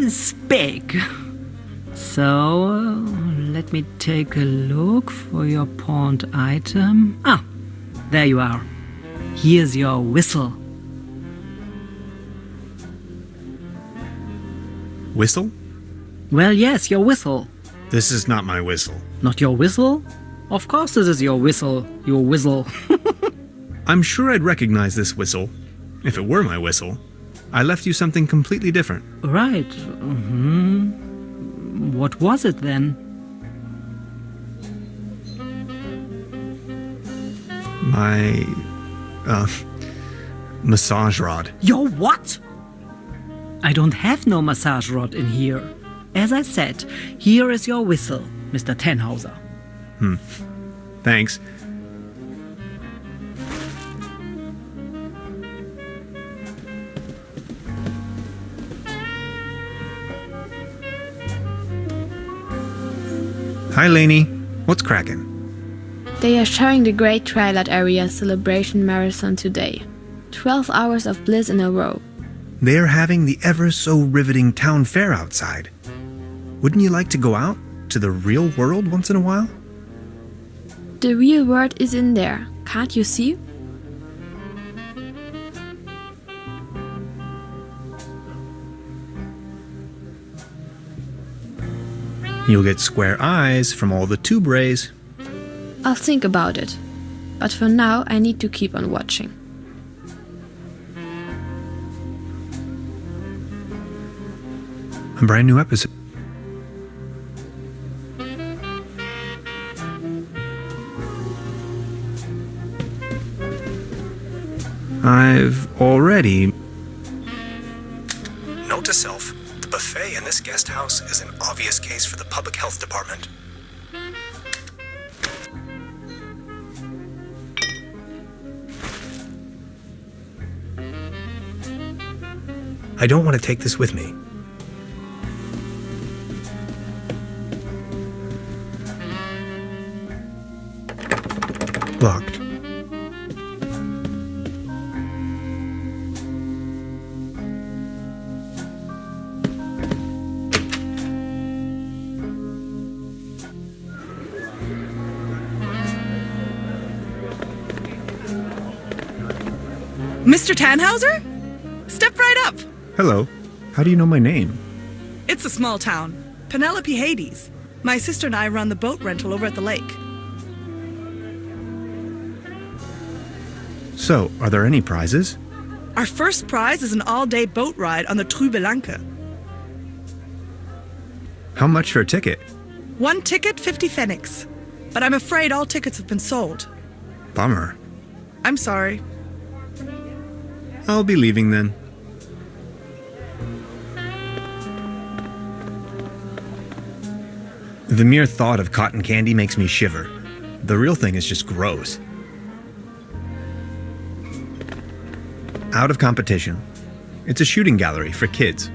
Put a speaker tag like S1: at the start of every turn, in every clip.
S1: is big. So, let me take a look for your pawned item. Ah, there you are. Here's your whistle.
S2: Whistle?
S1: Well, yes, your whistle.
S2: This is not my whistle.
S1: Not your whistle? Of course this is your whistle, your whistle.
S2: I'm sure I'd recognize this whistle, if it were my whistle. I left you something completely different.
S1: Right. What was it then?
S2: My, massage rod.
S1: Your what? I don't have no massage rod in here. As I said, here is your whistle, Mr. Tannhauser.
S2: Thanks. Hi, Lainey. What's cracking?
S3: They are showing the Great Twilight Area Celebration Marathon today. 12 hours of bliss in a row.
S2: They're having the ever-so-riveting town fair outside. Wouldn't you like to go out to the real world once in a while?
S3: The real world is in there, can't you see?
S2: You'll get square eyes from all the tube rays.
S3: I'll think about it. But for now, I need to keep on watching.
S2: A brand new episode. I've already... Note to self, the buffet in this guest house is an obvious case for the public health department. I don't want to take this with me. Locked.
S4: Mr. Tannhauser? Step right up.
S2: Hello. How do you know my name?
S4: It's a small town. Penelope Hades. My sister and I run the boat rental over at the lake.
S2: So, are there any prizes?
S4: Our first prize is an all-day boat ride on the Truberbrook.
S2: How much for a ticket?
S4: One ticket, 50 pfennigs. But I'm afraid all tickets have been sold.
S2: Bummer.
S4: I'm sorry.
S2: I'll be leaving then. The mere thought of cotton candy makes me shiver. The real thing is just gross. Out of competition. It's a shooting gallery for kids.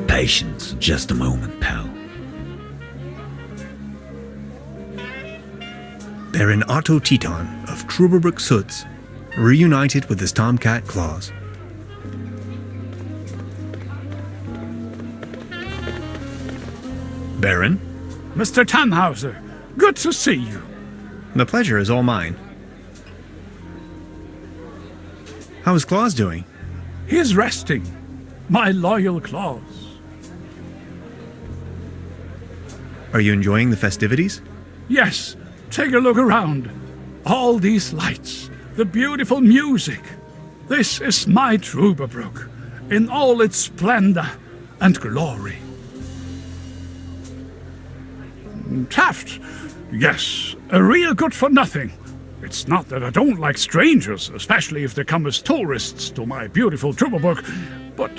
S5: Patience, just a moment, pal.
S2: Baron Otto Teton of Truberbrook Suds, reunited with his tomcat claws. Baron?
S6: Mr. Tannhauser, good to see you.
S2: The pleasure is all mine. How is Claus doing?
S6: He's resting. My loyal Claus.
S2: Are you enjoying the festivities?
S6: Yes, take a look around. All these lights, the beautiful music. This is my Truberbrook, in all its splendor and glory. Taft, yes, a real good-for-nothing. It's not that I don't like strangers, especially if they come as tourists to my beautiful Truberbrook, but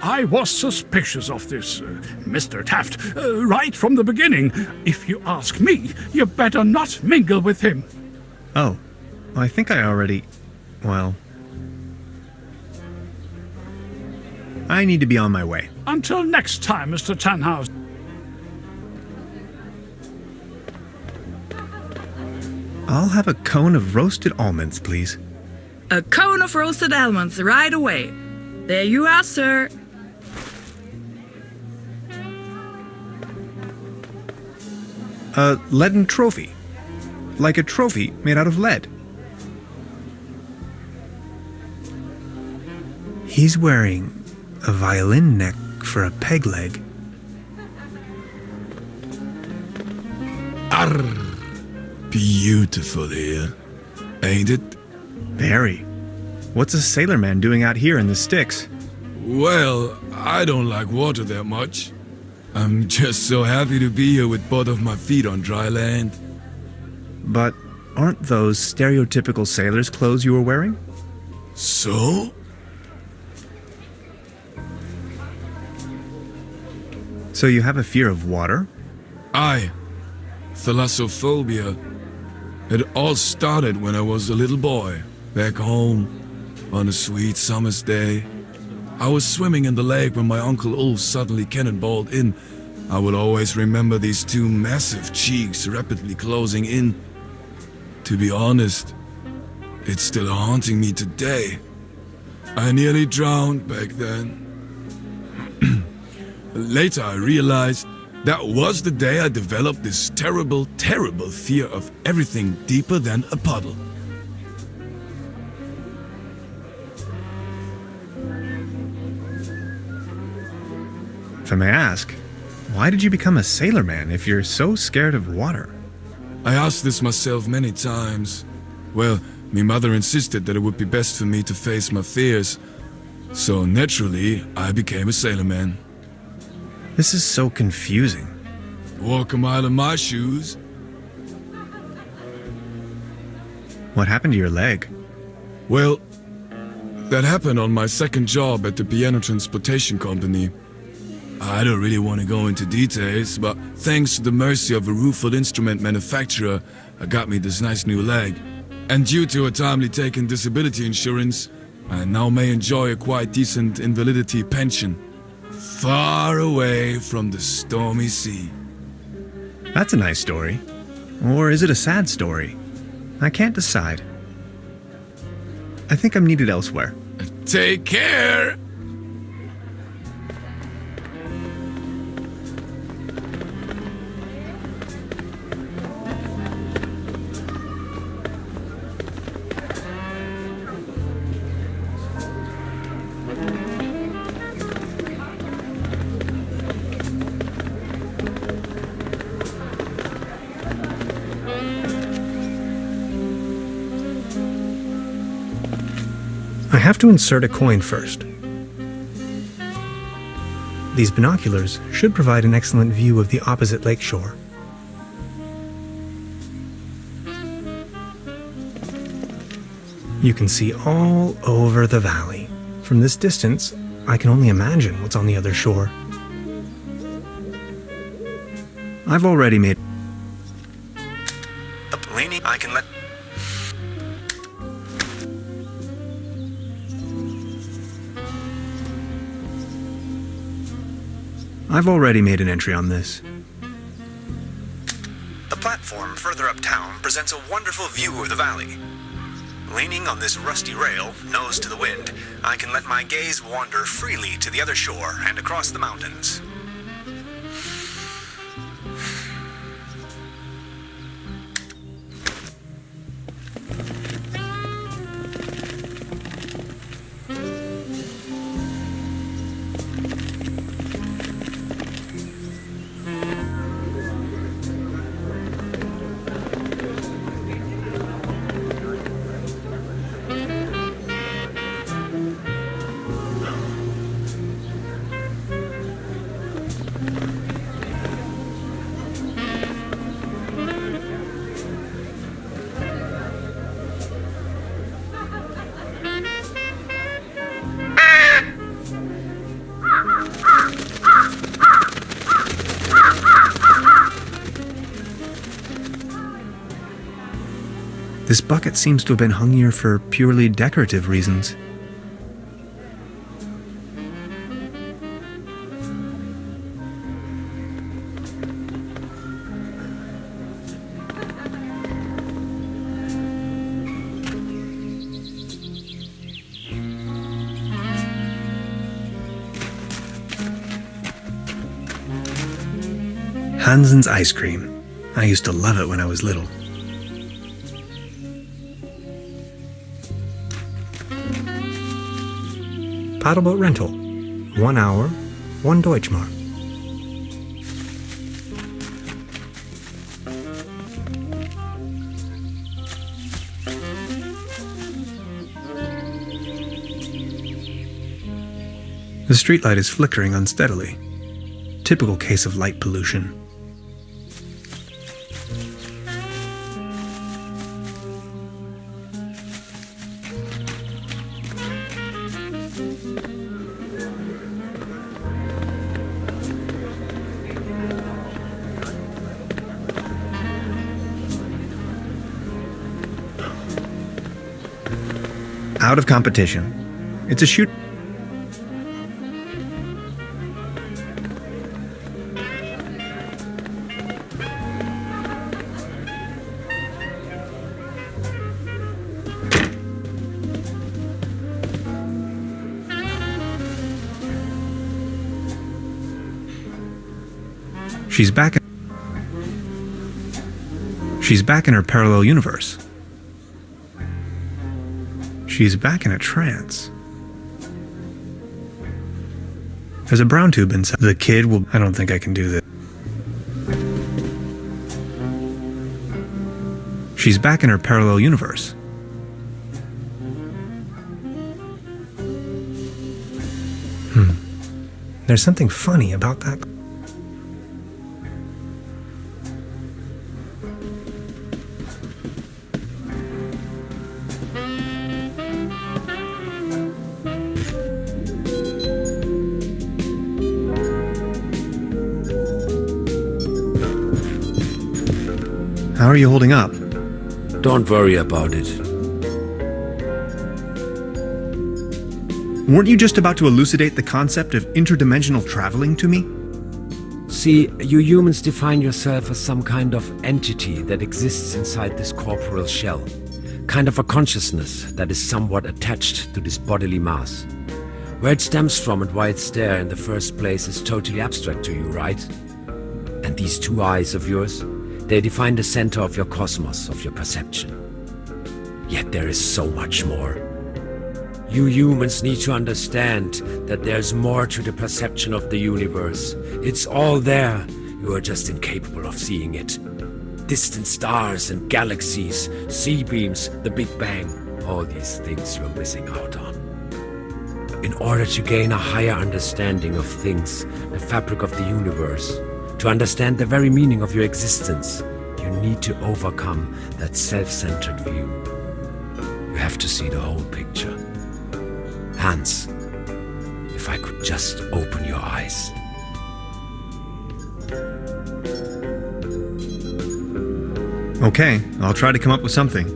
S6: I was suspicious of this Mr. Taft right from the beginning. If you ask me, you better not mingle with him.
S2: Oh, I think I already... well... I need to be on my way.
S6: Until next time, Mr. Tannhauser.
S2: I'll have a cone of roasted almonds, please.
S4: A cone of roasted almonds right away. There you are, sir.
S2: A leaden trophy. Like a trophy made out of lead. He's wearing a violin neck for a peg leg.
S7: Arr, beautiful here, ain't it?
S2: Very. What's a sailorman doing out here in the sticks?
S7: Well, I don't like water that much. I'm just so happy to be here with both of my feet on dry land.
S2: But aren't those stereotypical sailor's clothes you were wearing?
S7: So?
S2: So you have a fear of water?
S7: Aye. Thalassophobia. It all started when I was a little boy, back home, on a sweet summer's day. I was swimming in the lake when my Uncle Ulf suddenly cannonballed in. I will always remember these two massive cheeks rapidly closing in. To be honest, it's still haunting me today. I nearly drowned back then. Later I realized that was the day I developed this terrible, terrible fear of everything deeper than a puddle.
S2: If I may ask, why did you become a sailorman if you're so scared of water?
S7: I asked this myself many times. Well, my mother insisted that it would be best for me to face my fears. So naturally, I became a sailorman.
S2: This is so confusing.
S7: Walk a mile in my shoes.
S2: What happened to your leg?
S7: Well, that happened on my second job at the piano transportation company. I don't really want to go into details, but thanks to the mercy of a rueful instrument manufacturer, I got me this nice new leg. And due to a timely taken disability insurance, I now may enjoy a quite decent invalidity pension. Far away from the stormy sea.
S2: That's a nice story. Or is it a sad story? I can't decide. I think I'm needed elsewhere.
S7: Take care!
S2: I have to insert a coin first. These binoculars should provide an excellent view of the opposite lakeshore. You can see all over the valley. From this distance, I can only imagine what's on the other shore. I've already made a leaning I can let. I've already made an entry on this. The platform further uptown presents a wonderful view of the valley. Leaning on this rusty rail, nose to the wind, I can let my gaze wander freely to the other shore and across the mountains. This bucket seems to have been hung here for purely decorative reasons. Hansen's ice cream. I used to love it when I was little.
S8: Paddleboat rental. 1 hour, 1 Deutschmark.
S2: The streetlight is flickering unsteadily. Typical case of light pollution. Out of competition. It's a shoot. She's back in her parallel universe. She's back in a trance. There's a brown tube inside. The kid will... I don't think I can do this. She's back in her parallel universe.
S8: There's something funny about that.
S2: How are you holding up?
S5: Don't worry about it.
S2: Weren't you just about to elucidate the concept of interdimensional traveling to me?
S9: See, you humans define yourself as some kind of entity that exists inside this corporeal shell. Kind of a consciousness that is somewhat attached to this bodily mass. Where it stems from and why it's there in the first place is totally abstract to you, right? And these two eyes of yours, they define the center of your cosmos, of your perception. Yet there is so much more. You humans need to understand that there's more to the perception of the universe. It's all there. You are just incapable of seeing it. Distant stars and galaxies, sea beams, the Big Bang, all these things you're missing out on. In order to gain a higher understanding of things, the fabric of the universe, to understand the very meaning of your existence, you need to overcome that self-centered view. You have to see the whole picture. Hans, if I could just open your eyes.
S2: Okay, I'll try to come up with something.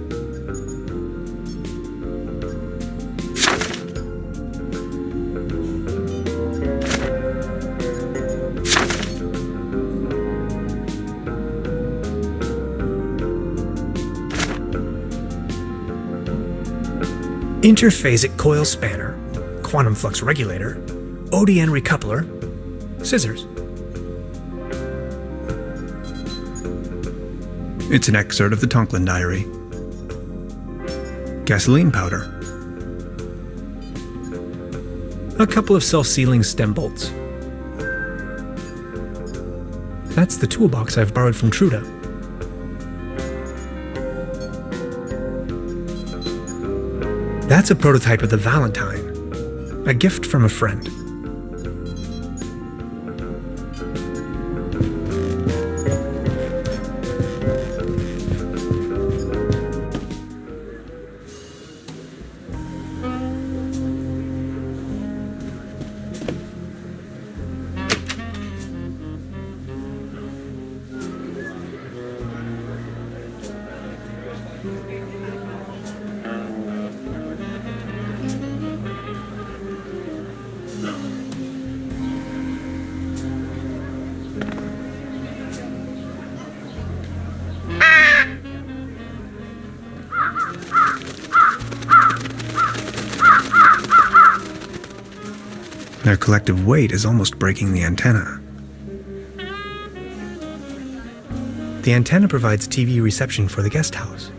S8: Interphasic coil spanner, quantum flux regulator, ODN recoupler, scissors.
S2: It's an excerpt of the Tonklin diary. Gasoline powder.
S8: A couple of self-sealing stem bolts. That's the toolbox I've borrowed from Truda. That's a prototype of the Valentine, a gift from a friend.
S2: Their collective weight is almost breaking the antenna.
S8: The antenna provides TV reception for the guest house.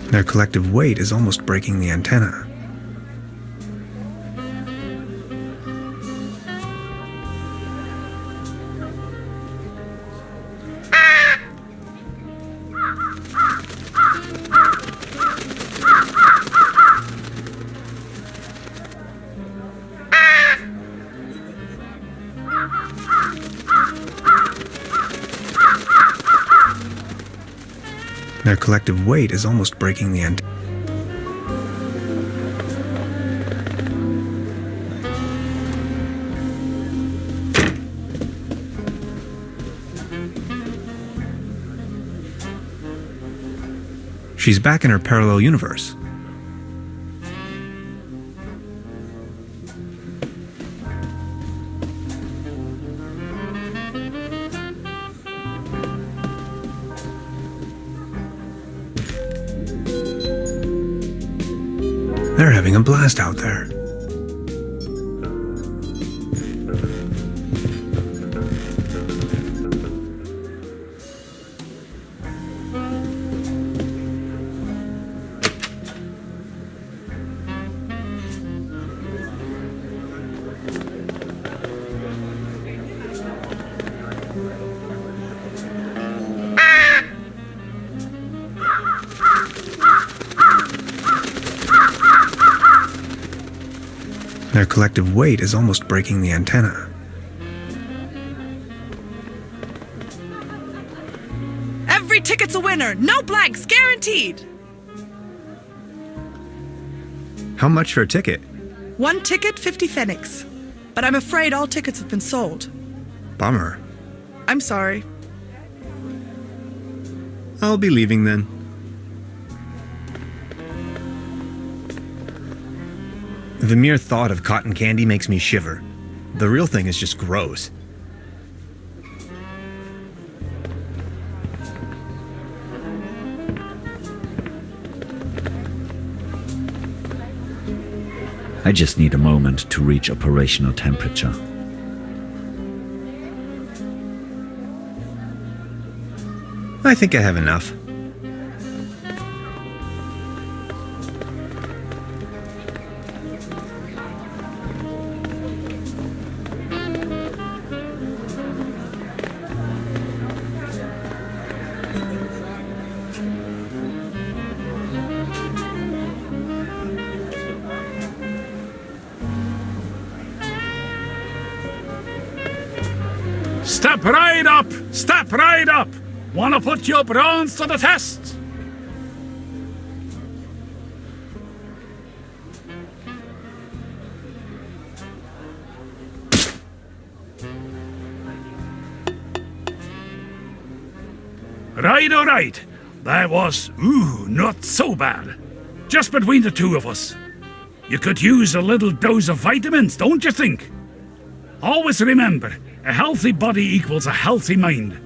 S8: Their collective weight is almost breaking the antenna. Their collective weight is almost breaking the antenna. She's back in her parallel universe. They're having a blast out there. Their collective weight is almost breaking the antenna.
S4: Every ticket's a winner. No blanks, guaranteed.
S8: How much for a ticket?
S4: 1 ticket, 50 pfennigs. But I'm afraid all tickets have been sold.
S8: Bummer.
S4: I'm sorry.
S8: I'll be leaving then. The mere thought of cotton candy makes me shiver. The real thing is just gross.
S10: I just need a moment to reach operational temperature.
S8: I think I have enough.
S6: Step right up! Step right up! Wanna put your brains to the test? Right, all right. That was, not so bad. Just between the two of us. You could use a little dose of vitamins, don't you think? Always remember, a healthy body equals a healthy mind.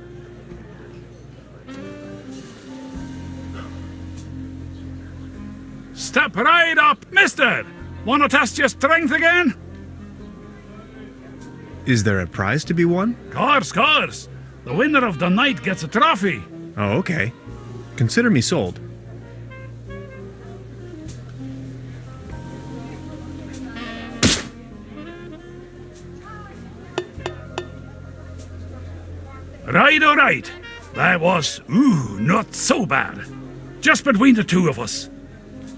S6: Step right up, mister! Wanna test your strength again?
S8: Is there a prize to be won?
S6: Course. The winner of the night gets a trophy.
S8: Oh, okay. Consider me sold.
S6: Right, all right. That was, not so bad. Just between the two of us.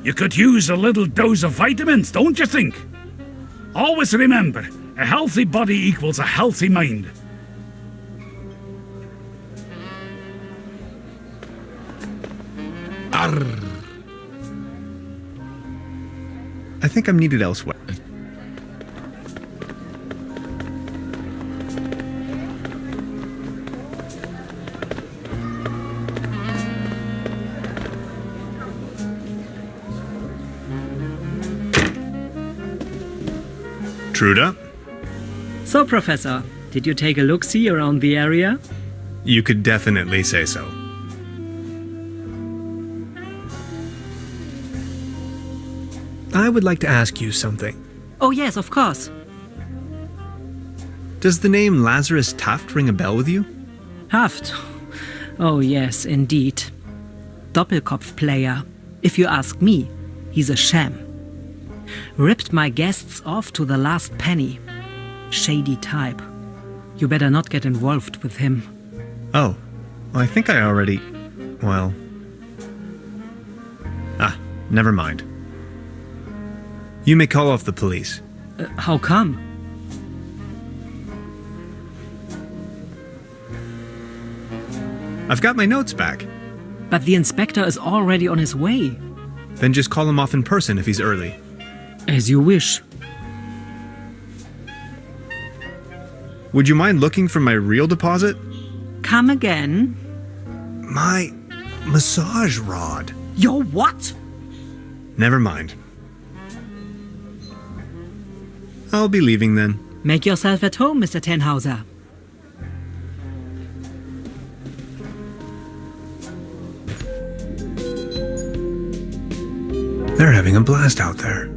S6: You could use a little dose of vitamins, don't you think? Always remember, a healthy body equals a healthy mind.
S7: Arr.
S8: I think I'm needed elsewhere.
S2: Truda?
S1: So, Professor, did you take a look-see around the area?
S2: You could definitely say so.
S8: I would like to ask you something.
S1: Oh, yes, of course.
S2: Does the name Lazarus Taft ring a bell with you?
S1: Haft. Oh, yes, indeed. Doppelkopf player. If you ask me, he's a sham. Ripped my guests off to the last penny. Shady type. You better not get involved with him.
S2: Oh, I think I already... well... never mind. You may call off the police.
S1: How come?
S2: I've got my notes back.
S1: But the inspector is already on his way.
S2: Then just call him off in person if he's early.
S1: As you wish.
S2: Would you mind looking for my real deposit?
S1: Come again?
S2: My massage rod.
S1: Your what?
S2: Never mind. I'll be leaving then.
S1: Make yourself at home, Mr. Tenhauser.
S8: They're having a blast out there.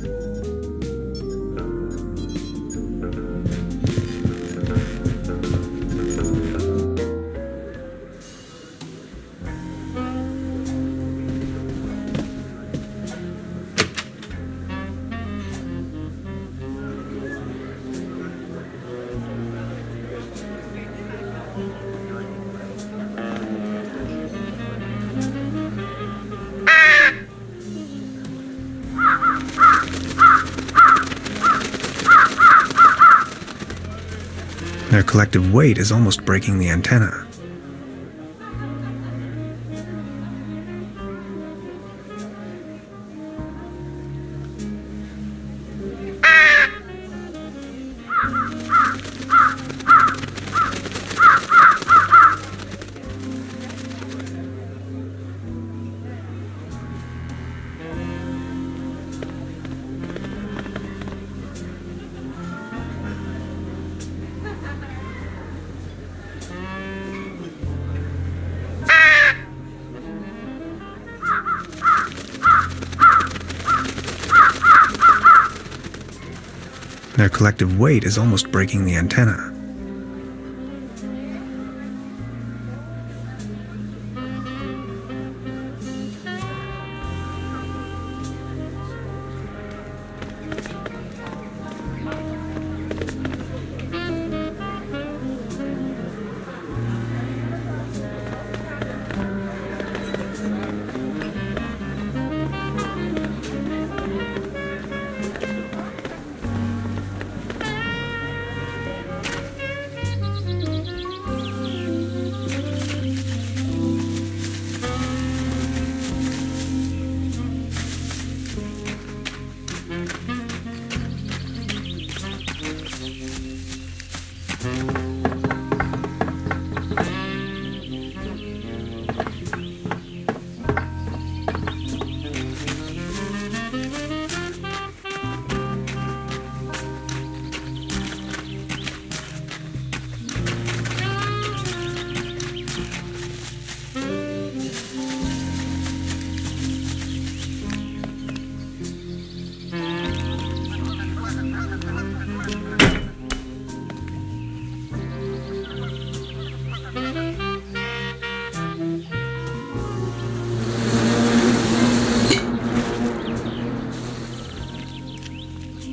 S8: Their collective weight is almost breaking the antenna. Their collective weight is almost breaking the antenna.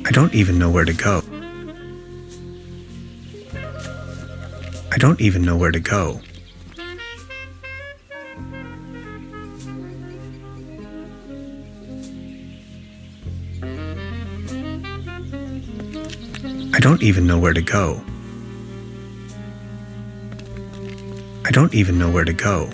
S8: I don't even know where to go. I don't even know where to go. I don't even know where to go. I don't even know where to go.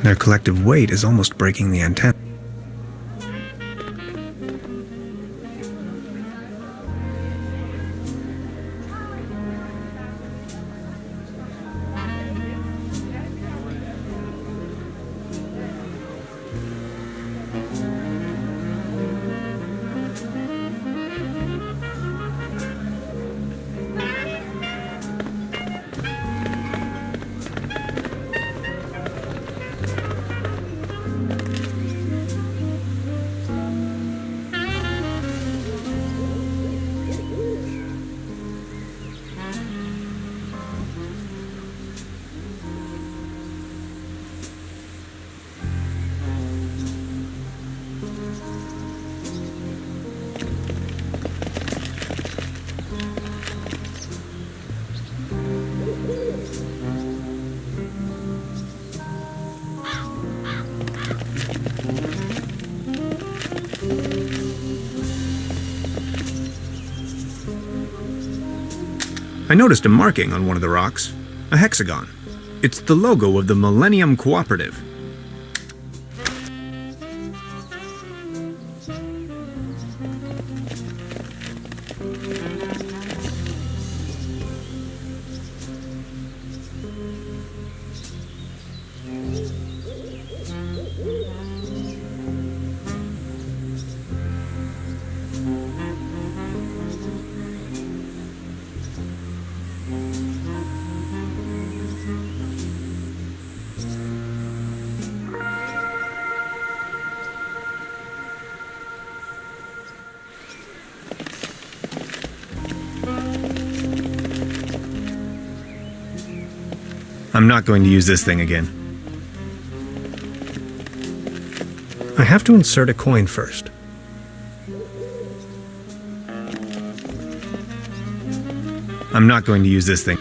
S8: Their collective weight is almost breaking the antenna.
S2: I noticed a marking on one of the rocks, a hexagon. It's the logo of the Millennium Cooperative. I'm not going to use this thing again.
S8: I have to insert a coin first.
S2: I'm not going to use this thing.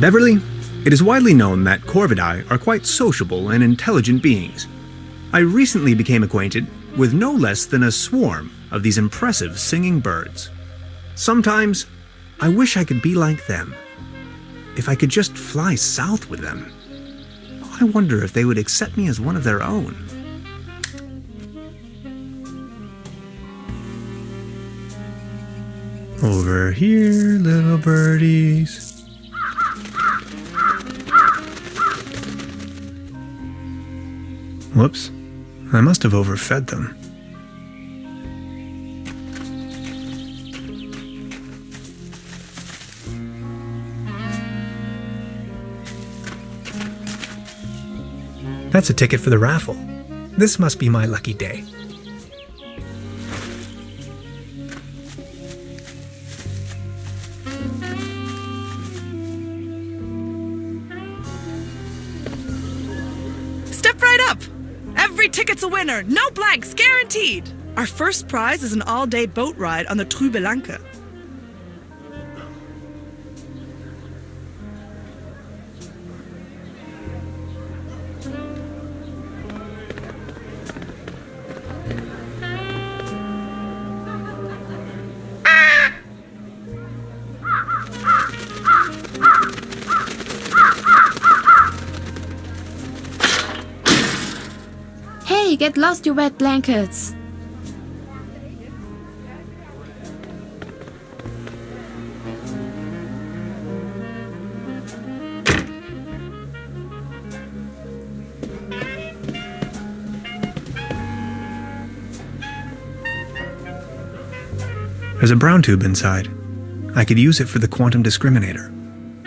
S2: Beverly, it is widely known that Corvidae are quite sociable and intelligent beings. I recently became acquainted with no less than a swarm of these impressive singing birds. Sometimes, I wish I could be like them. If I could just fly south with them. I wonder if they would accept me as one of their own.
S8: Over here, little birdies. Whoops. I must have overfed them. That's a ticket for the raffle. This must be my lucky day.
S4: Step right up! Every ticket's a winner, no blanks, guaranteed! Our first prize is an all-day boat ride on the Truberbrook.
S3: Hey, get lost, you wet blankets!
S8: There's a brown tube inside. I could use it for the quantum discriminator.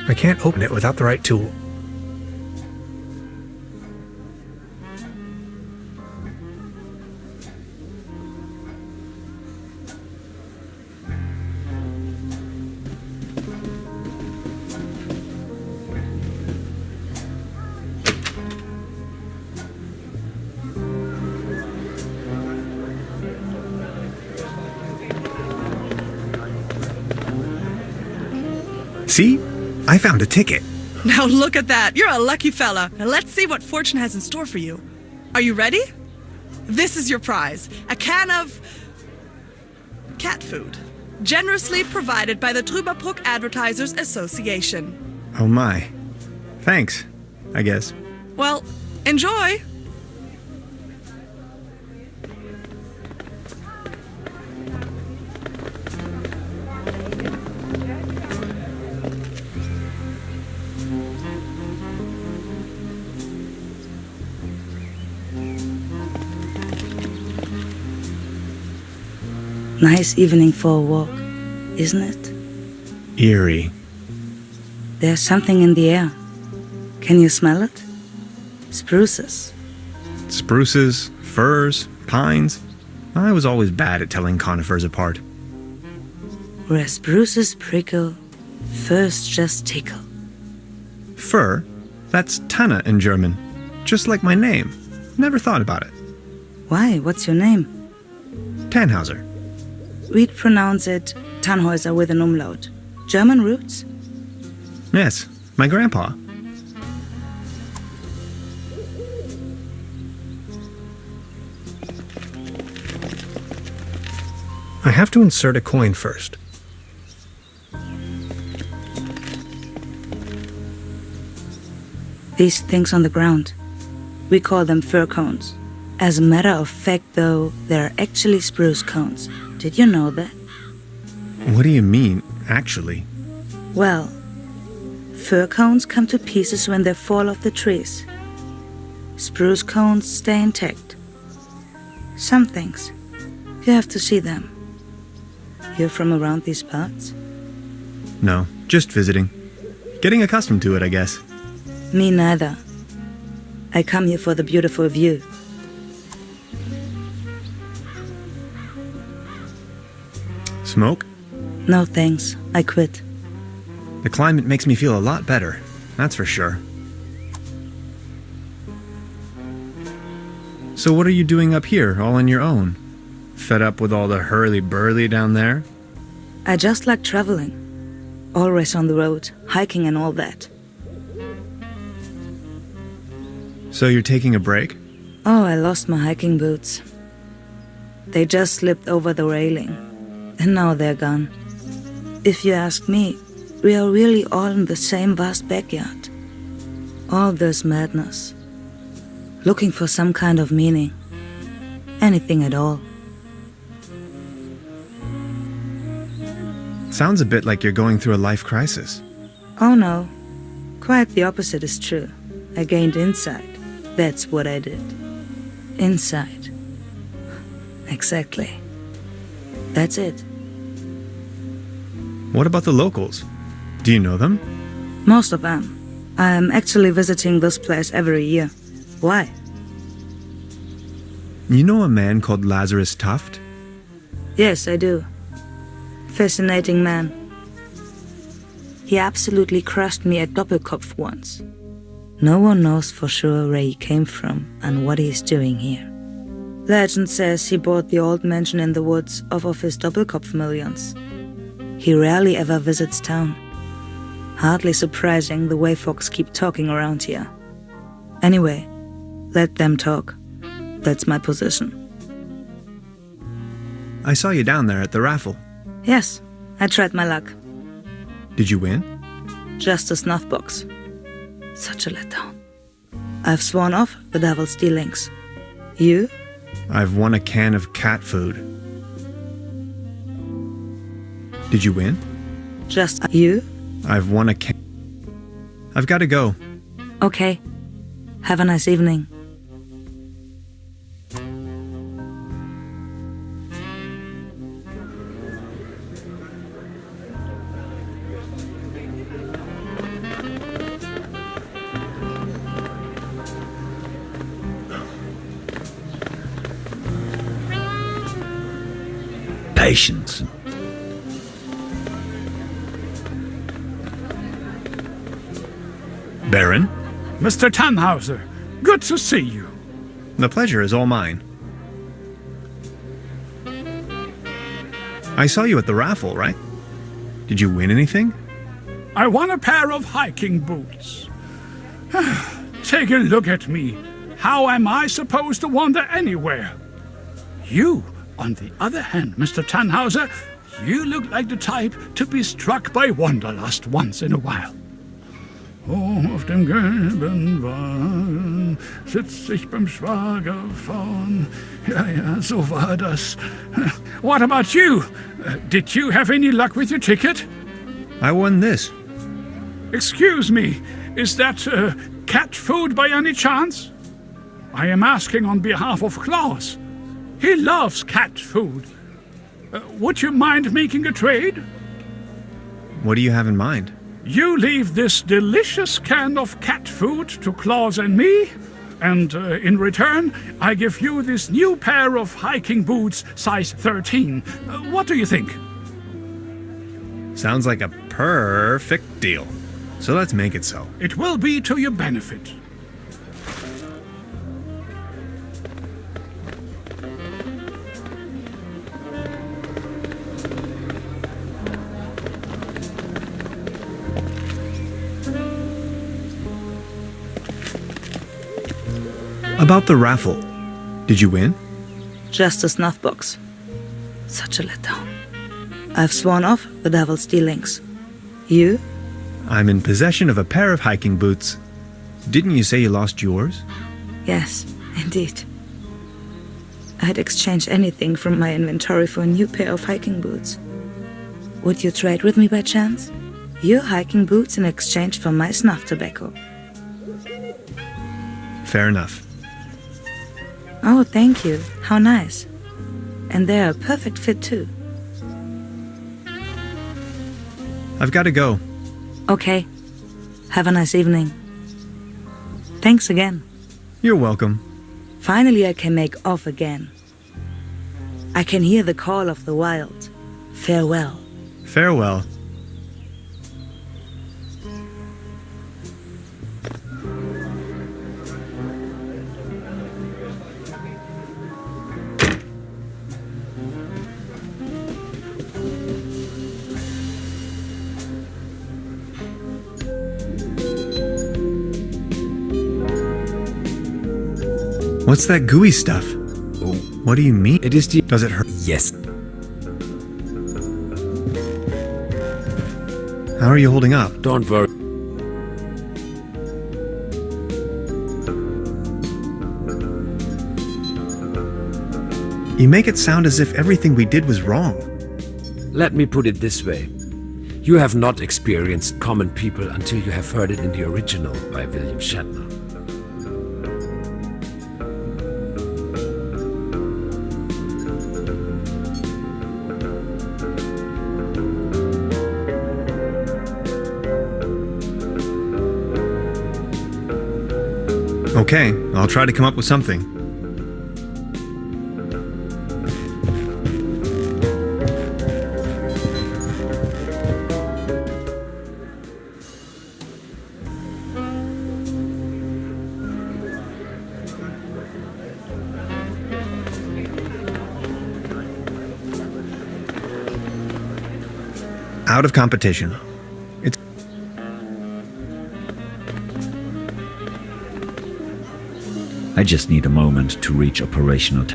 S8: I can't open it without the right tool. See? I found a ticket.
S4: Now look at that, you're a lucky fella. Now let's see what fortune has in store for you. Are you ready? This is your prize, a can of cat food, generously provided by the Truberbrook Advertisers Association.
S8: Oh my. Thanks, I guess.
S4: Well, enjoy.
S11: Nice evening for a walk, isn't it?
S8: Eerie.
S11: There's something in the air. Can you smell it? Spruces.
S8: Spruces, firs, pines. I was always bad at telling conifers apart.
S11: Where spruces prickle, firs just tickle.
S8: Fir? That's Tanne in German. Just like my name. Never thought about it.
S11: Why? What's your name?
S8: Tannhauser.
S11: We'd pronounce it Tannhäuser with an umlaut. German roots?
S8: Yes, my grandpa. I have to insert a coin first.
S11: These things on the ground. We call them fir cones. As a matter of fact, though, they're actually spruce cones. Did you know that?
S8: What do you mean, actually?
S11: Well, fir cones come to pieces when they fall off the trees. Spruce cones stay intact. Some things. You have to see them. You're from around these parts?
S8: No, just visiting. Getting accustomed to it, I guess.
S11: Me neither. I come here for the beautiful view.
S8: Smoke?
S11: No thanks, I quit.
S8: The climate makes me feel a lot better, that's for sure. So what are you doing up here, all on your own? Fed up with all the hurly-burly down there?
S11: I just like traveling. Always on the road, hiking and all that.
S8: So you're taking a break?
S11: Oh, I lost my hiking boots. They just slipped over the railing. And now they're gone. If you ask me, we are really all in the same vast backyard. All this madness. Looking for some kind of meaning. Anything at all.
S8: Sounds a bit like you're going through a life crisis.
S11: Oh no. Quite the opposite is true. I gained insight. That's what I did. Inside. Exactly. That's it.
S8: What about the locals? Do you know them?
S11: Most of them. I am actually visiting this place every year. Why?
S8: You know a man called Lazarus Tuft?
S11: Yes, I do. Fascinating man. He absolutely crushed me at Doppelkopf once. No one knows for sure where he came from and what he's doing here. Legend says he bought the old mansion in the woods off of his Doppelkopf millions. He rarely ever visits town. Hardly surprising the way folks keep talking around here. Anyway, let them talk. That's my position.
S8: I saw you down there at the raffle.
S11: Yes, I tried my luck.
S8: Did you win?
S11: Just a snuff box. Such a letdown. I've sworn off the devil's dealings. You?
S8: I've won a can of cat food. Did you win?
S11: Just you?
S8: I've won a can. I've got to go.
S11: Okay. Have a nice evening.
S10: Patience.
S8: Baron?
S6: Mr. Tannhauser, good to see you.
S8: The pleasure is all mine. I saw you at the raffle, right? Did you win anything?
S6: I won a pair of hiking boots. Take a look at me. How am I supposed to wander anywhere? You, on the other hand, Mr. Tannhauser, you look like the type to be struck by wanderlust once in a while. Oh, auf dem gelben Wagen sitz ich beim Schwager vorn. Ja, so war das. What about you? Did you have any luck with your ticket?
S8: I won this.
S6: Excuse me, is that cat food by any chance? I am asking on behalf of Klaus. He loves cat food. Would you mind making a trade?
S8: What do you have in mind?
S6: You leave this delicious can of cat food to Claus and me, and in return, I give you this new pair of hiking boots, size 13. What do you think?
S8: Sounds like a perfect deal. So let's make it so.
S6: It will be to your benefit.
S8: About the raffle. Did you win?
S11: Just a snuff box. Such a letdown. I've sworn off the devil's dealings. You?
S8: I'm in possession of a pair of hiking boots. Didn't you say you lost yours?
S11: Yes, indeed. I'd exchange anything from my inventory for a new pair of hiking boots. Would you trade with me by chance? Your hiking boots in exchange for my snuff tobacco.
S8: Fair enough.
S11: Oh, thank you. How nice. And they're a perfect fit too.
S8: I've got to go.
S11: Okay. Have a nice evening. Thanks again.
S8: You're welcome.
S11: Finally I can make off again. I can hear the call of the wild. Farewell.
S8: Farewell. What's that gooey stuff?
S9: Oh,
S8: What do you mean?
S9: it is the...
S8: Does it hurt?
S9: Yes.
S8: How are you holding up?
S9: Don't worry.
S8: You make it sound as if everything we did was wrong.
S9: Let me put it this way. You have not experienced Common People until you have heard it in the original by William Shatner.
S8: Okay, I'll try to come up with something. Out of competition. It's
S10: I just need a moment to reach operational.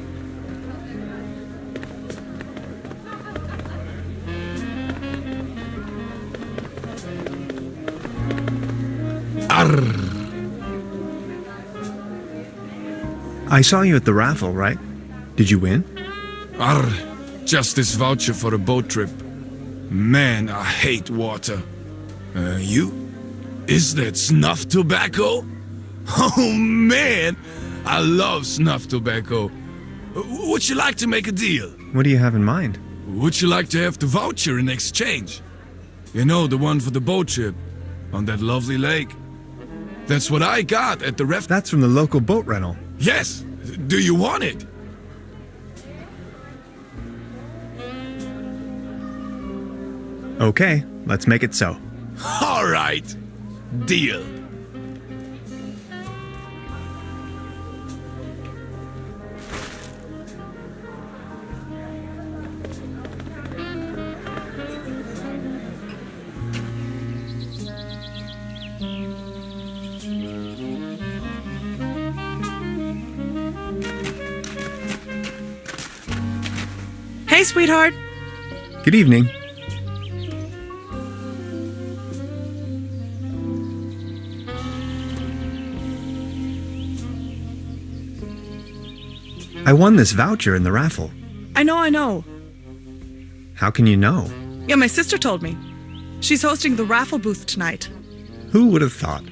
S8: I saw you at the raffle, right? Did you win?
S7: Just this voucher for a boat trip. Man, I hate water. You? Is that snuff tobacco? Oh man, I love snuff tobacco. Would you like to make a deal?
S8: What do you have in mind?
S7: Would you like to have the voucher in exchange? You know, the one for the boat trip on that lovely lake. That's what I got at the
S8: That's from the local boat rental.
S7: Yes! Do you want it?
S8: Okay, let's make it so.
S7: All right. Deal.
S4: Hey, sweetheart.
S8: Good evening. I won this voucher in the raffle.
S4: I know.
S8: How can you know?
S4: Yeah, my sister told me. She's hosting the raffle booth tonight.
S8: Who would have thought?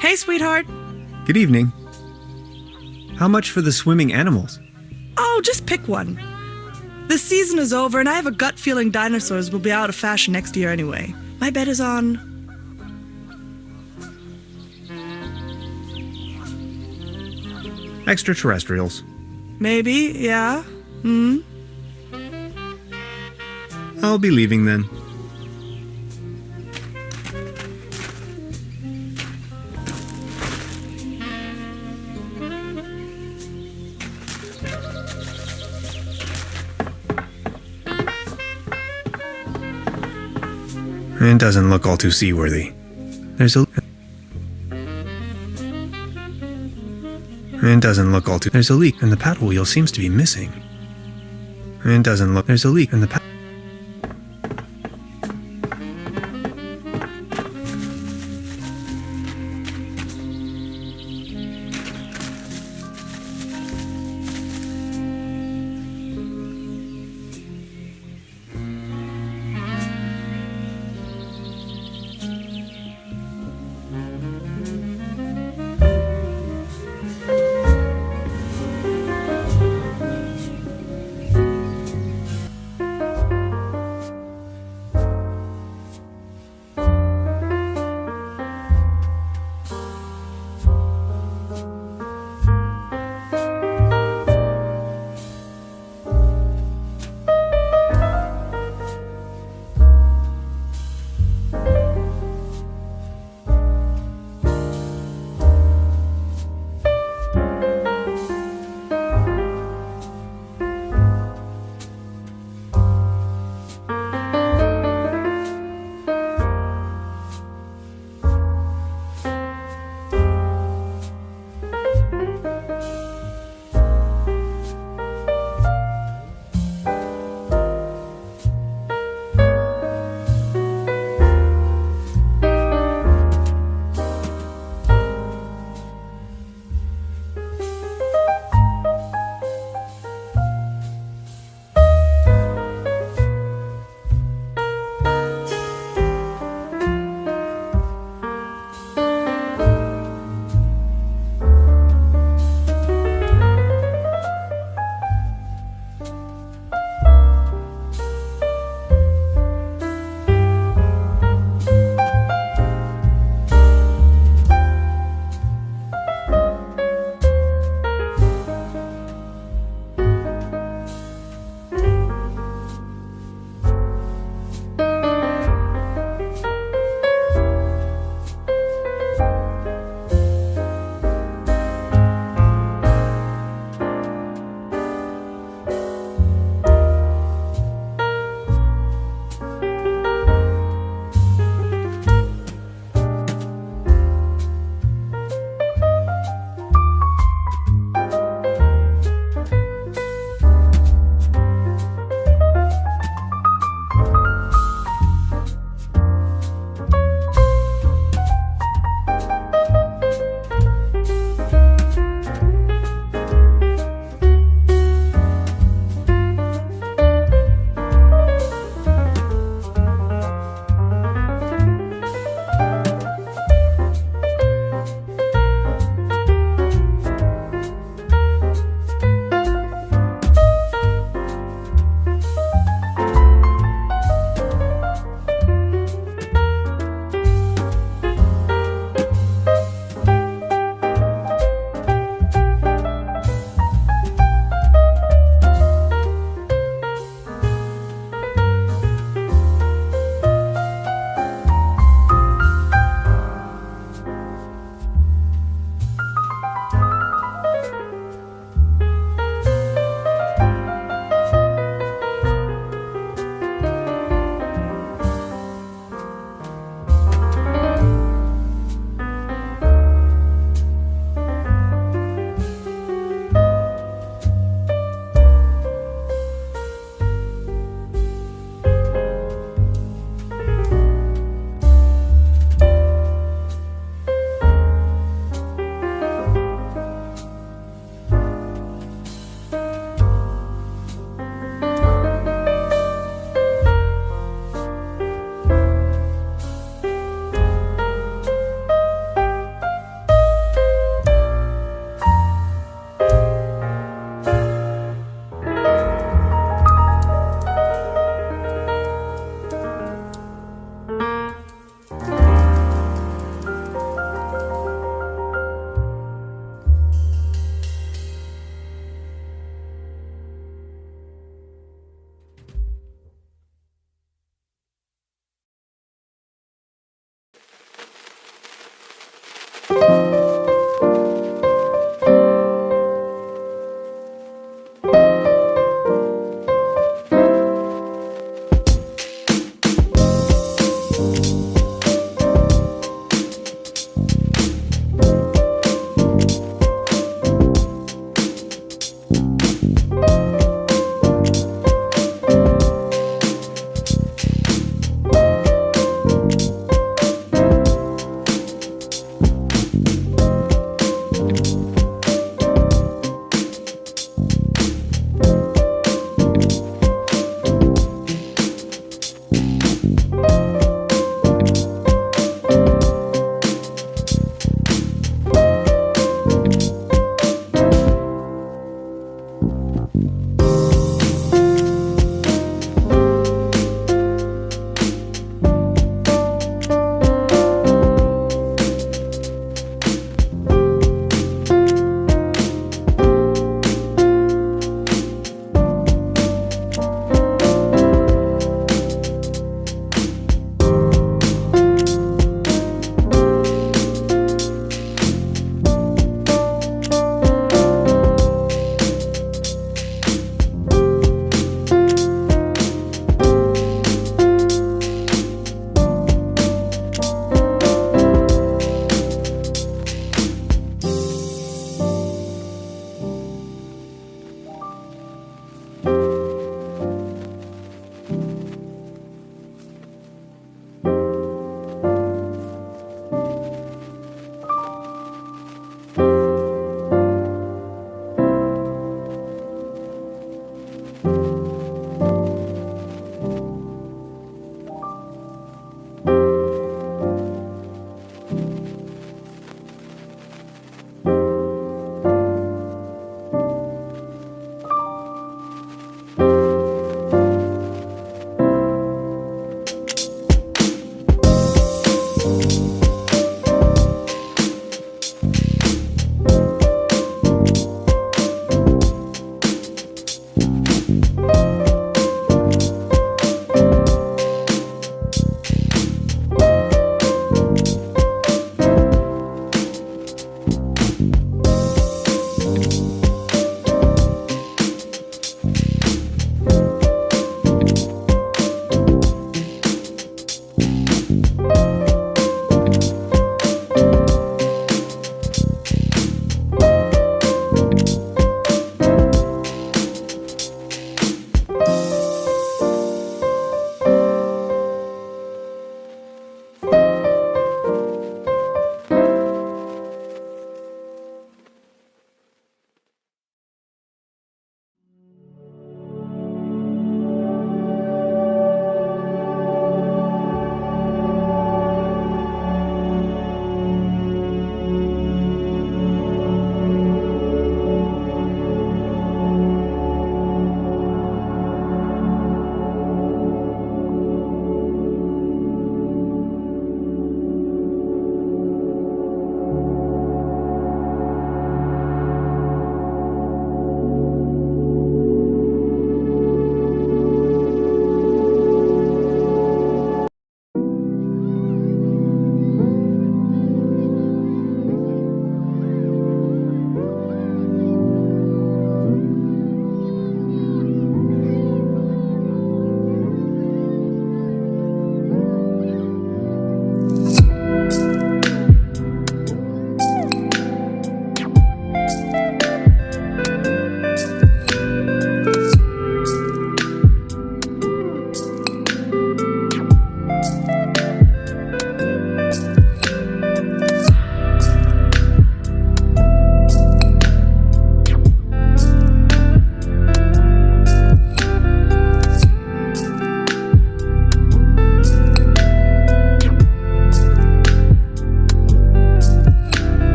S4: Hey, sweetheart.
S8: Good evening. How much for the swimming animals?
S4: Oh, just pick one. The season is over, and I have a gut feeling dinosaurs will be out of fashion next year anyway. My bet is on...
S8: Extraterrestrials.
S4: Maybe, yeah.
S8: I'll be leaving then. It doesn't look all too seaworthy. It doesn't look all too... There's a leak and the paddle wheel seems to be missing. It doesn't look... There's a leak and the paddle...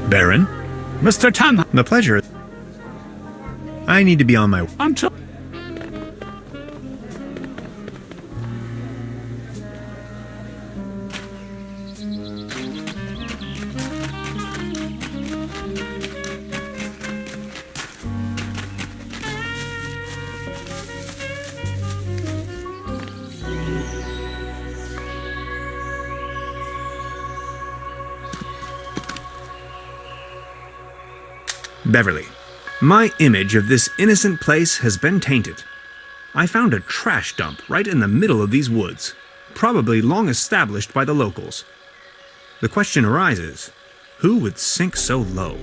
S8: Baron?
S6: Mr. Tan,
S8: The pleasure. I need to be on my way.
S6: until...
S8: Beverly, my image of this innocent place has been tainted. I found a trash dump right in the middle of these woods, probably long established by the locals. The question arises, who would sink so low?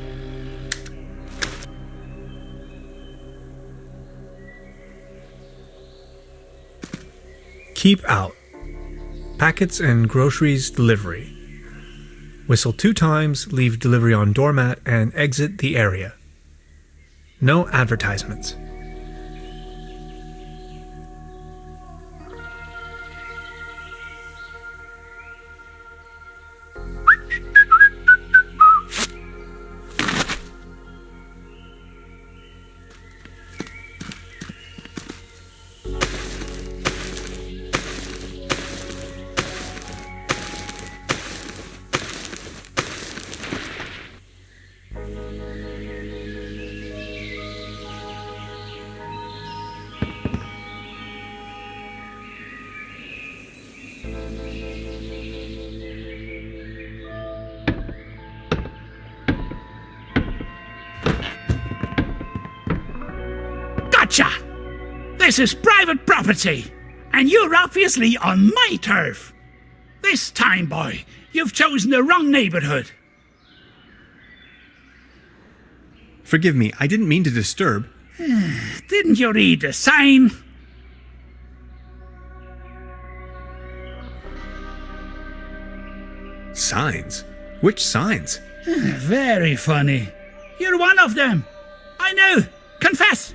S12: Keep out. Packets and groceries delivery. Whistle 2 times, leave delivery on doormat, and exit the area. No advertisements.
S6: Gotcha! This is private property, and you're obviously on my turf. This time, boy, you've chosen the wrong neighborhood.
S8: Forgive me, I didn't mean to disturb.
S6: Didn't you read the sign?
S8: Signs? Which signs?
S6: Very funny. You're one of them. I know. Confess.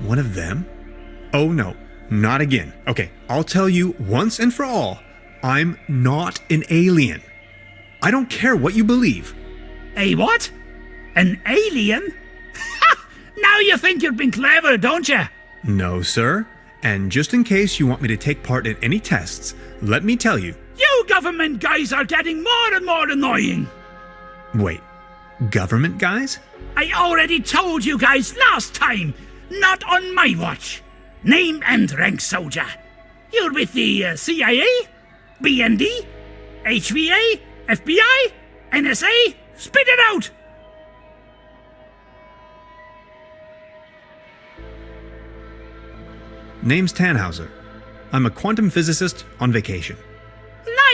S8: One of them? Oh no, not again. Okay, I'll tell you once and for all, I'm not an alien. I don't care what you believe.
S6: A what? An alien? Ha! Now you think you've been clever, don't you?
S8: No, sir. And just in case you want me to take part in any tests, let me tell you.
S6: You government guys are getting more and more annoying.
S8: Wait, government guys?
S6: I already told you guys last time. Not on my watch. Name and rank soldier. You're with the CIA, BND, HVA, FBI, NSA. Spit it out!
S8: Name's Tannhauser. I'm a quantum physicist on vacation.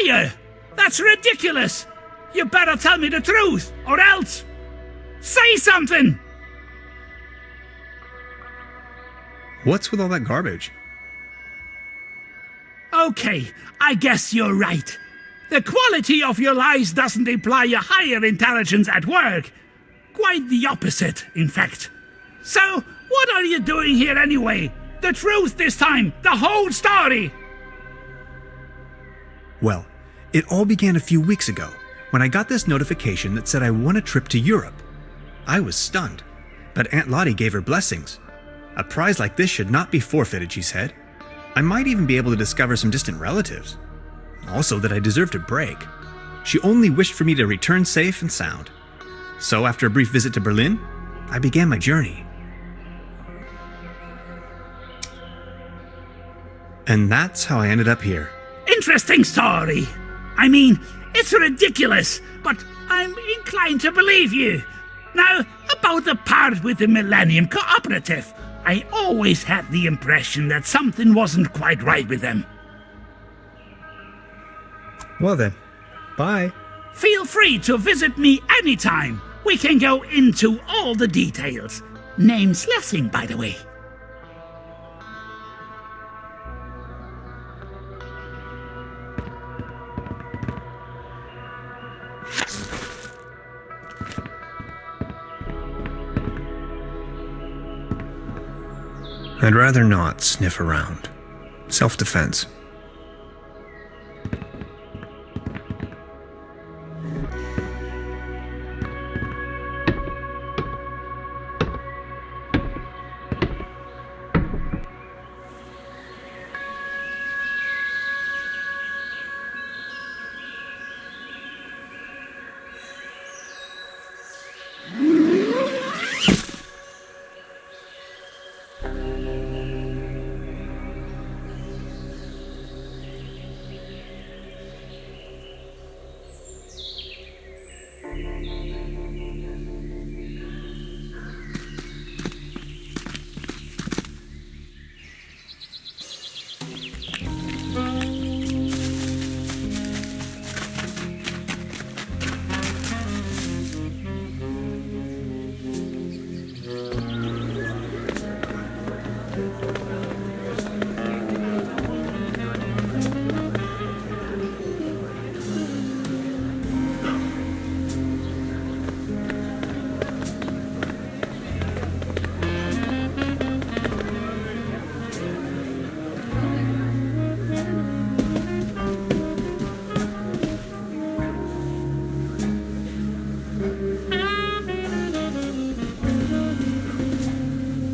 S6: Liar! That's ridiculous! You better tell me the truth, or else... Say something!
S8: What's with all that garbage?
S6: Okay, I guess you're right. The quality of your lies doesn't imply a higher intelligence at work. Quite the opposite, in fact. So, what are you doing here anyway? The truth this time, the whole story!
S8: Well, it all began a few weeks ago, when I got this notification that said I won a trip to Europe. I was stunned, but Aunt Lottie gave her blessings. A prize like this should not be forfeited, she said. I might even be able to discover some distant relatives. Also that I deserved a break. She only wished for me to return safe and sound. So after a brief visit to Berlin, I began my journey. And that's how I ended up here.
S6: Interesting story. I mean, it's ridiculous, but I'm inclined to believe you. Now, about the part with the Millennium Cooperative, I always had the impression that something wasn't quite right with them.
S12: Well then, bye.
S6: Feel free to visit me anytime. We can go into all the details. Name's Lessing, by the way.
S8: I'd rather not sniff around. Self-defense.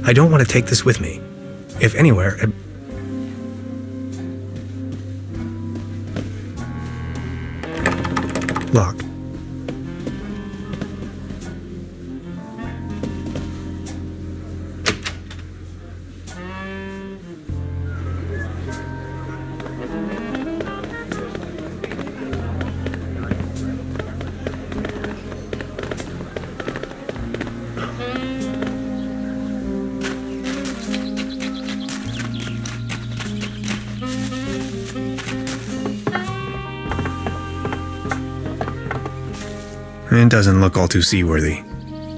S12: I don't want to take this with me. If anywhere, locked.
S8: It doesn't look all too seaworthy.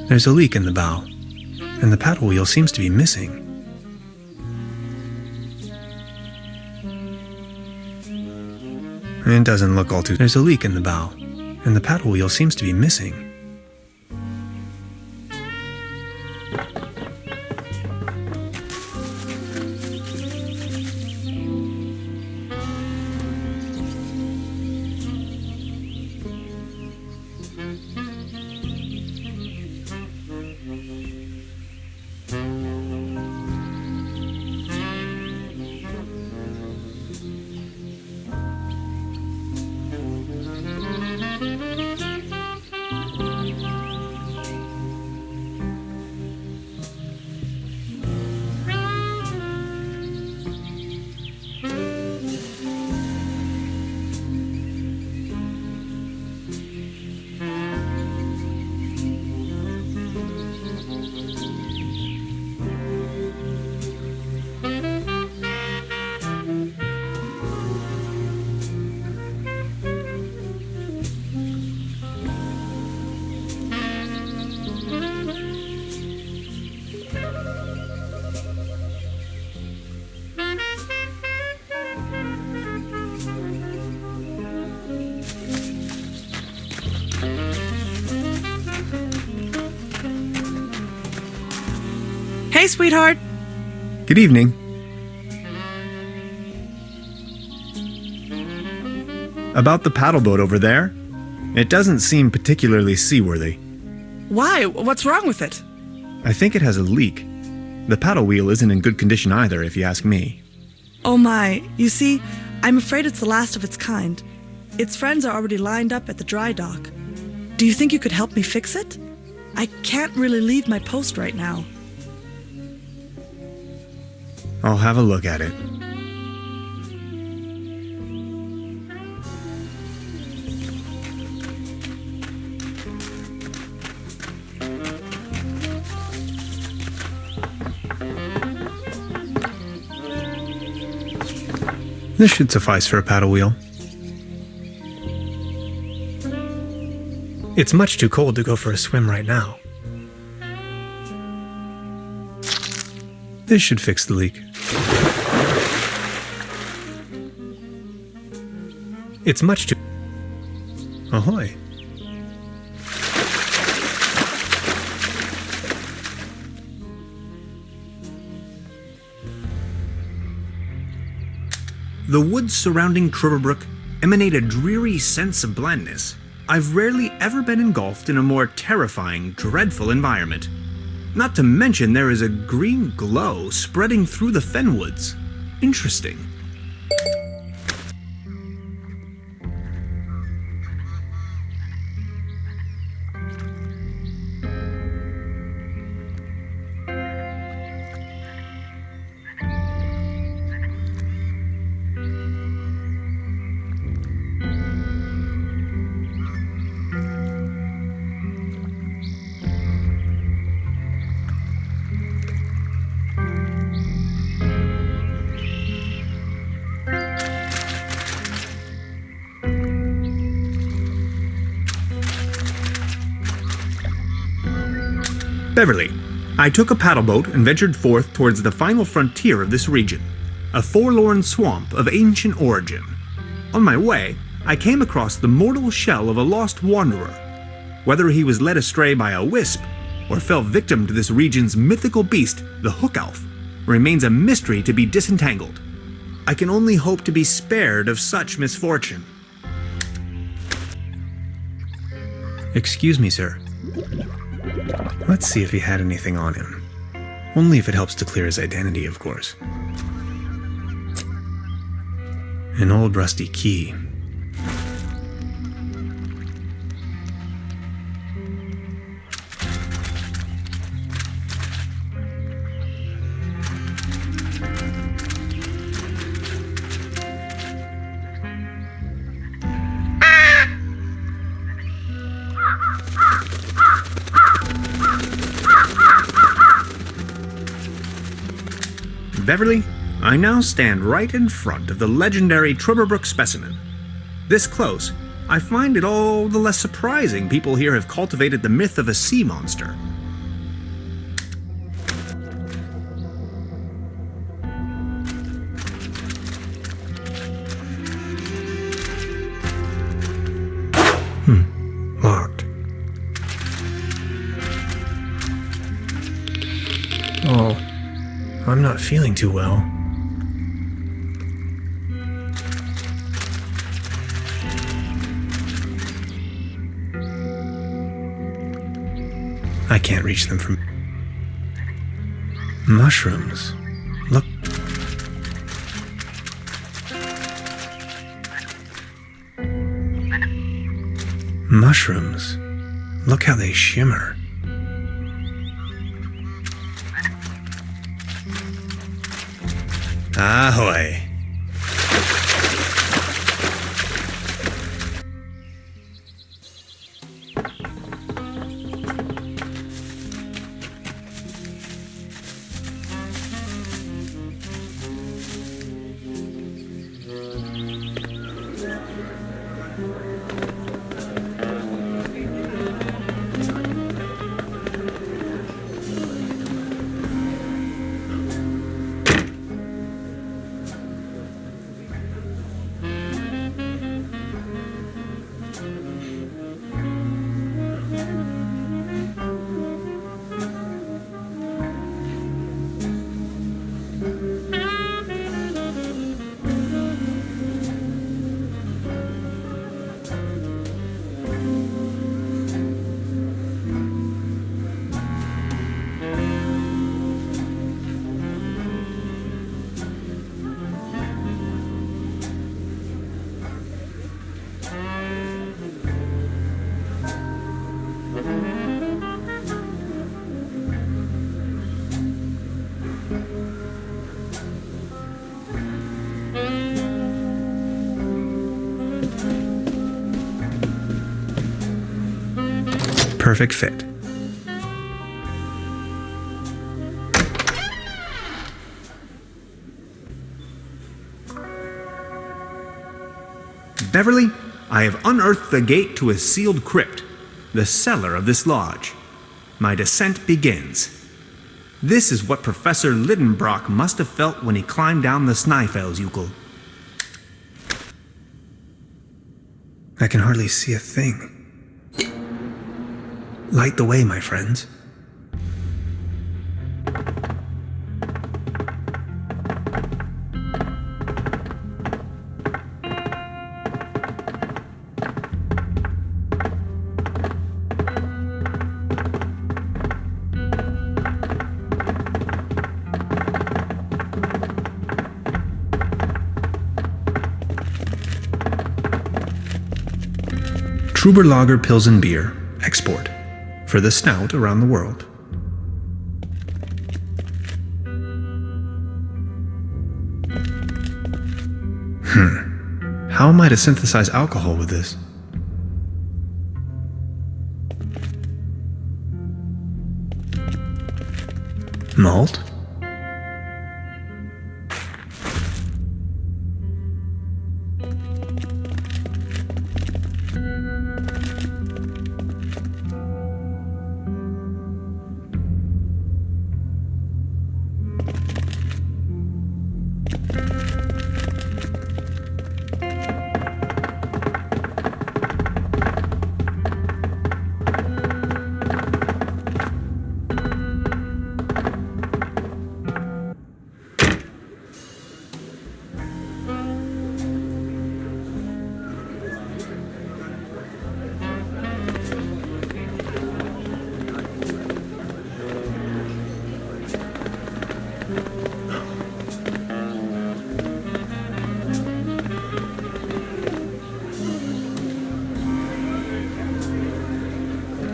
S8: There's a leak in the bow, and the paddle wheel seems to be missing. It doesn't look all too... There's a leak in the bow, and the paddle wheel seems to be missing.
S4: Hey, sweetheart.
S8: Good evening. About the paddle boat over there? It doesn't seem particularly seaworthy.
S4: Why? What's wrong with it?
S8: I think it has a leak. The paddle wheel isn't in good condition either, if you ask me.
S4: Oh my, you see, I'm afraid it's the last of its kind. Its friends are already lined up at the dry dock. Do you think you could help me fix it? I can't really leave my post right now.
S8: I'll have a look at it. This should suffice for a paddle wheel.
S12: It's much too cold to go for a swim right now.
S8: This should fix the leak.
S12: It's much too...
S8: Ahoy. The woods surrounding Truberbrook emanate a dreary sense of blandness. I've rarely ever been engulfed in a more terrifying, dreadful environment. Not to mention there is a green glow spreading through the fenwoods. Interesting. Beverly, I took a paddle boat and ventured forth towards the final frontier of this region, a forlorn swamp of ancient origin. On my way, I came across the mortal shell of a lost wanderer. Whether he was led astray by a wisp or fell victim to this region's mythical beast, the Hook Elf, remains a mystery to be disentangled. I can only hope to be spared of such misfortune. Excuse me, sir. Let's see if he had anything on him. Only if it helps to clear his identity, of course. An old rusty key. Beverly, I now stand right in front of the legendary Truberbrook specimen. This close, I find it all the less surprising people here have cultivated the myth of a sea monster.
S12: Locked. Oh, I'm not feeling too well. I can't reach them from... Mushrooms. Look. Mushrooms. Look how they shimmer. Ahoy. Perfect fit. Beverly, I have unearthed the gate to a sealed crypt, the cellar of this lodge. My descent begins. This is what Professor Lidenbrock must have felt when he climbed down the Snæfellsjökull. I can hardly see a thing. Light the way, my friends. Truberlager Pilsen beer, export. For the snout around the world. How am I to synthesize alcohol with this? Malt?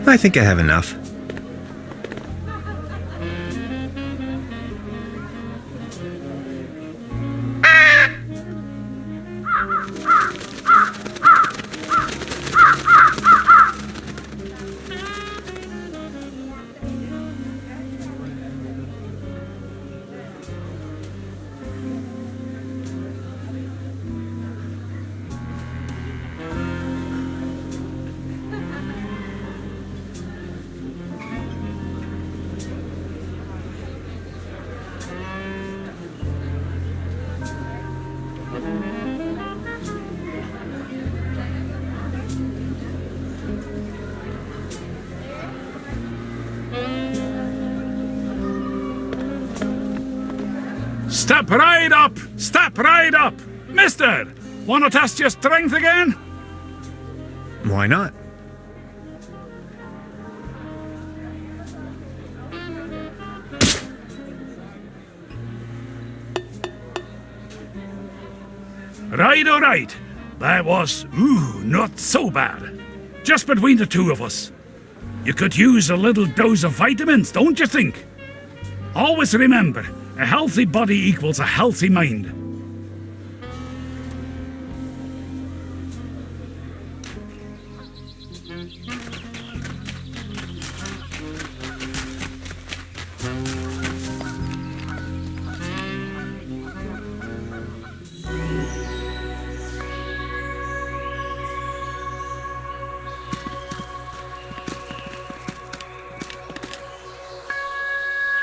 S8: I think I have enough.
S6: Step right up! Step right up! Mister, want to test your strength again?
S8: Why not?
S6: Right, all right. That was, not so bad. Just between the two of us. You could use a little dose of vitamins, don't you think? Always remember, a healthy body equals a healthy mind.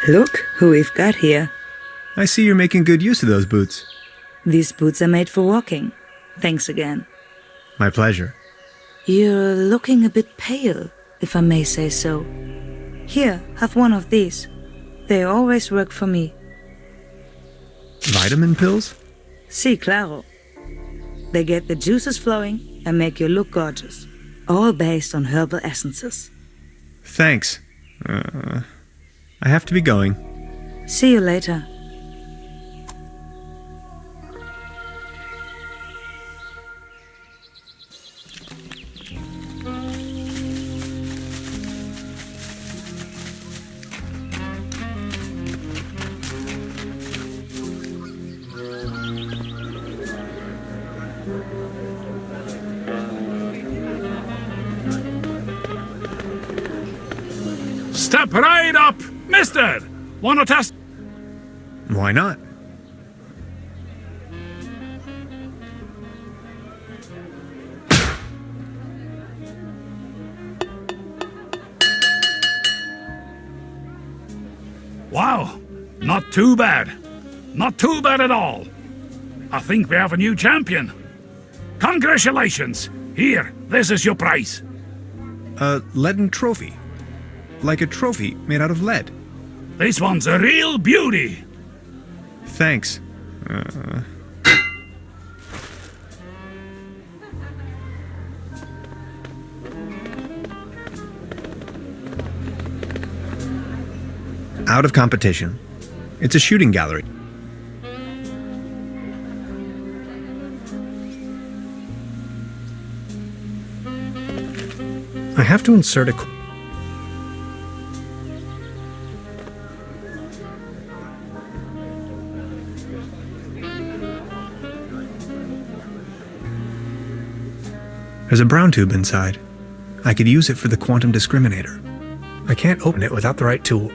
S11: Look who we've got here.
S8: I see you're making good use of those boots.
S11: These boots are made for walking. Thanks again.
S8: My pleasure.
S11: You're looking a bit pale, if I may say so. Here, have one of these. They always work for me.
S8: Vitamin pills?
S11: Si, claro. They get the juices flowing and make you look gorgeous. All based on herbal essences.
S8: Thanks. I have to be going.
S11: See you later.
S6: Step right up! Mister, want to test?
S8: Why not?
S6: Wow, not too bad. Not too bad at all. I think we have a new champion. Congratulations. Here, this is your prize.
S8: A leaden trophy. Like a trophy made out of lead.
S6: This one's a real beauty.
S8: Thanks. Out of competition. It's a shooting gallery.
S12: I have to insert a... There's a brown tube inside. I could use it for the quantum discriminator. I can't open it without the right tool.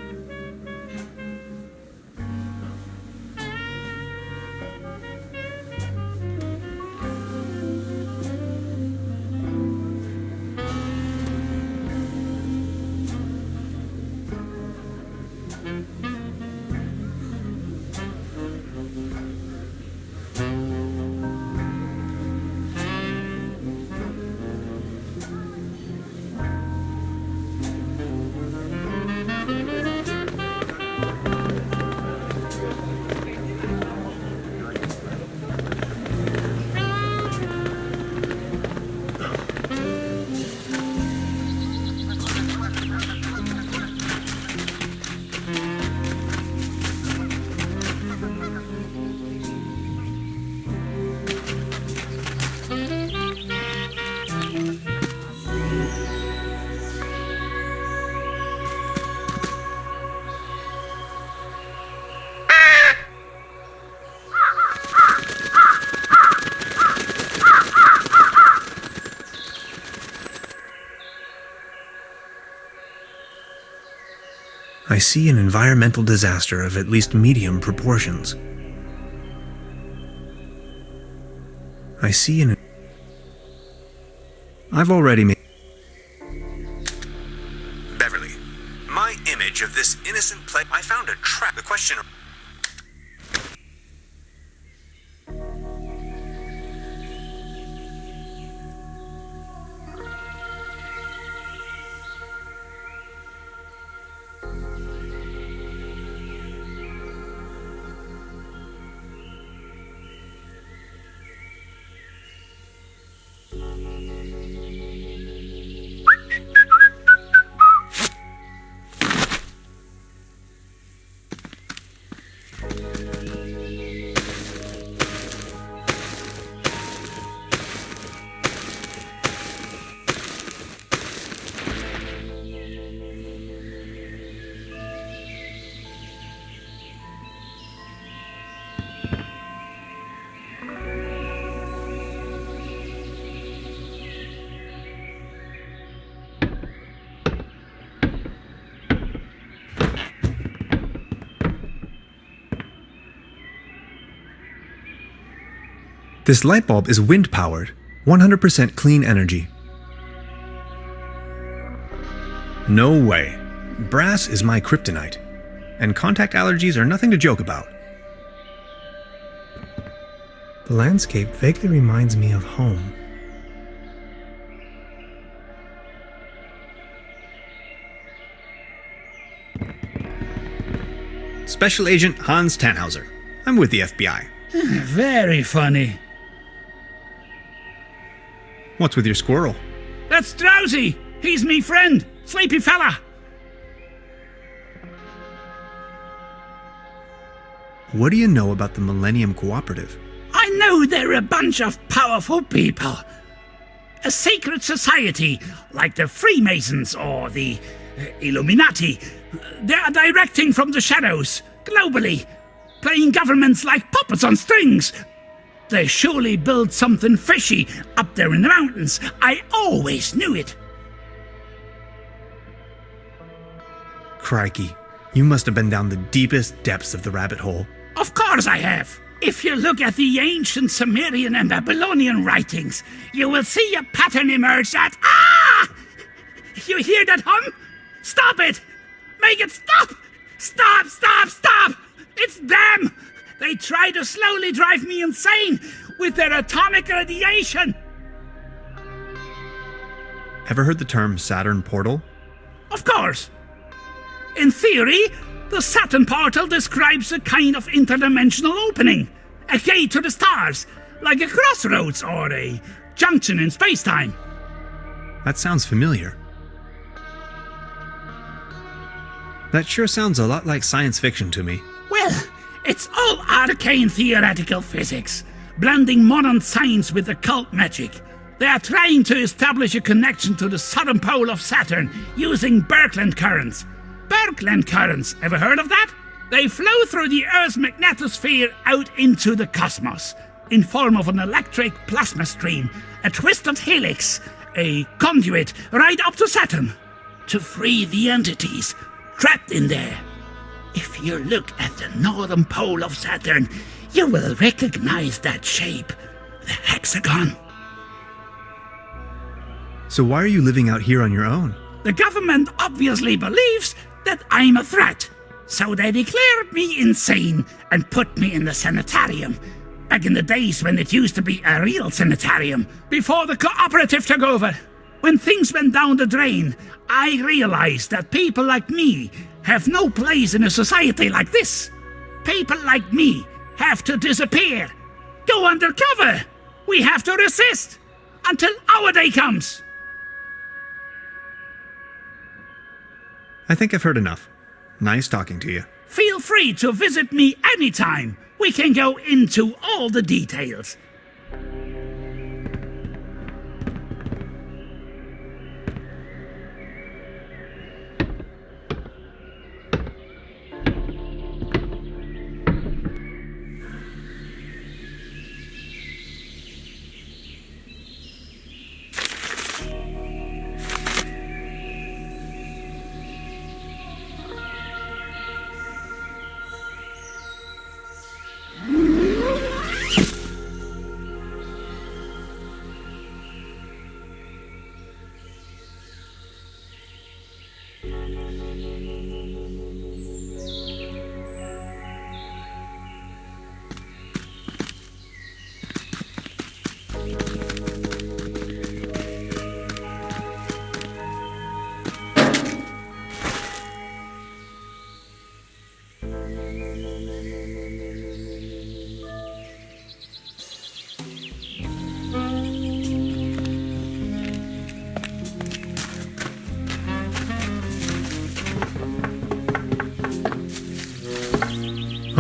S8: I see an environmental disaster of at least medium proportions. I see an... I've already made...
S2: Beverly, my image of this innocent play... I found a trap. The question...
S8: This light bulb is wind-powered, 100% clean energy. No way. Brass is my kryptonite, and contact allergies are nothing to joke about.
S12: The landscape vaguely reminds me of home.
S8: Special Agent Hans Tannhauser. I'm with the FBI.
S6: Very funny.
S8: What's with your squirrel?
S6: That's Drowsy. He's me friend. Sleepy fella.
S8: What do you know about the Millennium Cooperative?
S6: I know they're a bunch of powerful people. A secret society, like the Freemasons or the Illuminati. They are directing from the shadows, globally, playing governments like puppets on strings. They surely built something fishy up there in the mountains. I always knew it.
S8: Crikey, you must have been down the deepest depths of the rabbit hole.
S6: Of course I have. If you look at the ancient Sumerian and Babylonian writings, you will see a pattern emerge that... Ah! You hear that hum? Stop it! Make it stop! Stop, stop, stop! It's them! They try to slowly drive me insane with their atomic radiation!
S8: Ever heard the term Saturn portal?
S6: Of course! In theory, the Saturn portal describes a kind of interdimensional opening, a gate to the stars, like a crossroads or a junction in space-time.
S8: That sounds familiar. That sure sounds a lot like science fiction to me.
S6: Well, it's all arcane theoretical physics, blending modern science with occult magic. They are trying to establish a connection to the southern pole of Saturn using Birkeland currents. Birkeland currents, ever heard of that? They flow through the Earth's magnetosphere out into the cosmos, in form of an electric plasma stream, a twisted helix, a conduit right up to Saturn, to free the entities trapped in there. If you look at the northern pole of Saturn, you will recognize that shape, the hexagon.
S8: So why are you living out here on your own?
S6: The government obviously believes that I'm a threat, so they declared me insane and put me in the sanitarium. Back in the days when it used to be a real sanitarium, before the cooperative took over. When things went down the drain, I realized that people like me have no place in a society like this. People like me have to disappear, go undercover. We have to resist until our day comes.
S8: I think I've heard enough. Nice talking to you.
S6: Feel free to visit me anytime. We can go into all the details.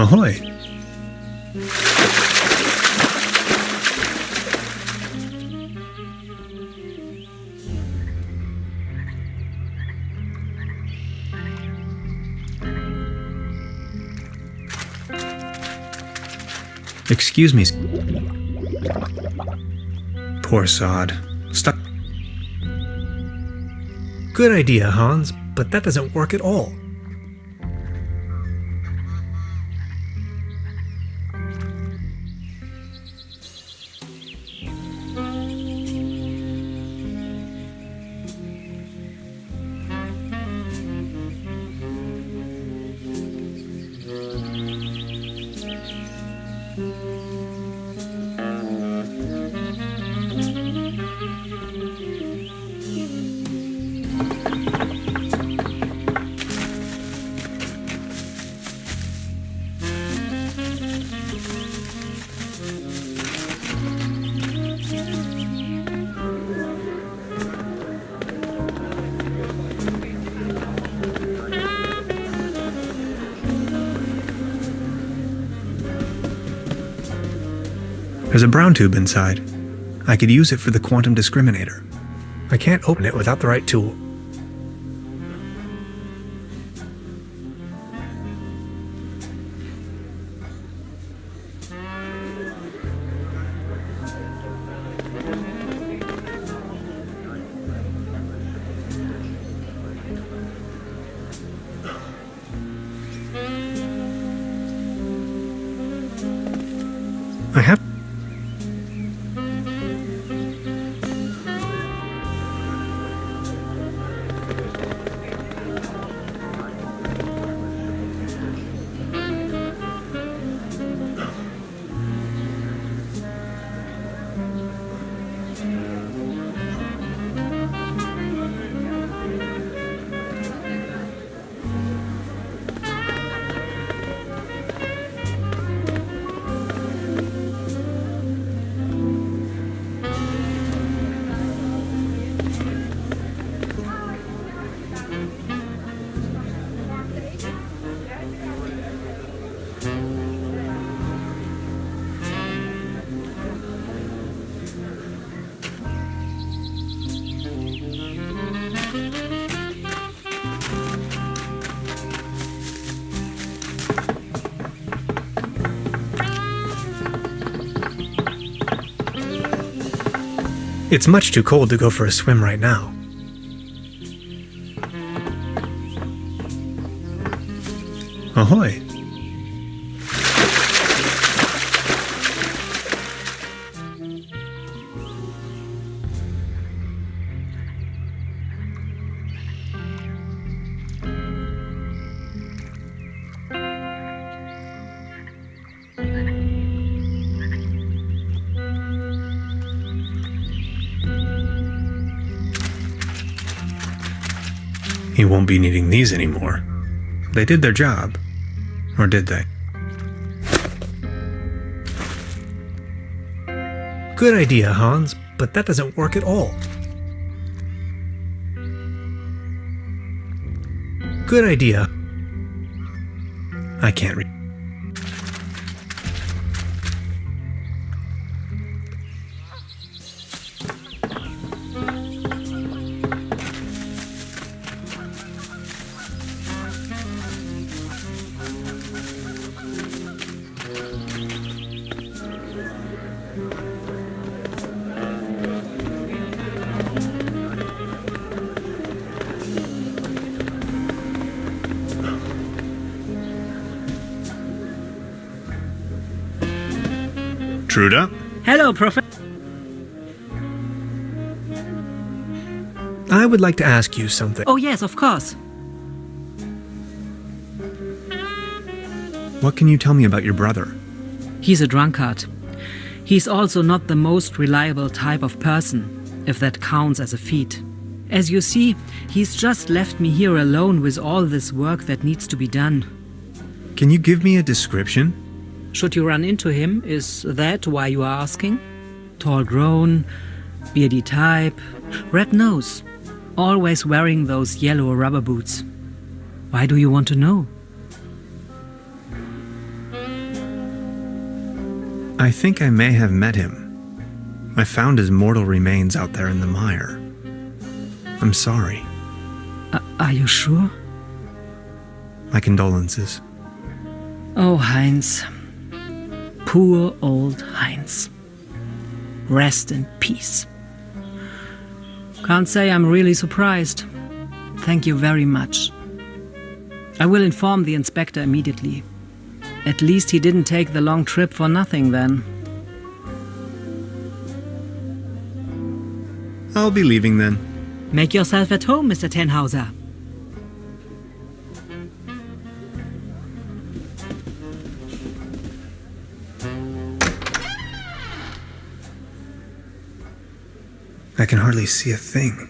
S12: Ahoy!
S8: Excuse me. Poor sod. Stop.
S12: Good idea, Hans, but that doesn't work at all.
S8: There's a brown tube inside. I could use it for the quantum discriminator.
S12: I can't open it without the right tool.
S8: I have.
S12: It's much too cold to go for a swim right now.
S8: Ahoy! He won't be needing these anymore. They did their job. Or did they?
S12: Good idea, Hans, but that doesn't work at all. Good idea.
S8: I can't read. Truda?
S1: Hello, Prophet.
S12: I would like to ask you something.
S1: Oh, yes, of course.
S8: What can you tell me about your brother?
S1: He's a drunkard. He's also not the most reliable type of person, if that counts as a feat. As you see, he's just left me here alone with all this work that needs to be done.
S8: Can you give me a description?
S1: Should you run into him? Is that why you are asking? Tall grown, beardy type, red nose, always wearing those yellow rubber boots. Why do you want to know?
S8: I think I may have met him. I found his mortal remains out there in the mire. I'm sorry.
S1: Are you sure?
S8: My condolences.
S1: Oh, Heinz. Poor old Heinz. Rest in peace. Can't say I'm really surprised. Thank you very much. I will inform the inspector immediately. At least he didn't take the long trip for nothing then.
S8: I'll be leaving then.
S1: Make yourself at home, Mr. Tenhauser.
S8: I can hardly see a thing.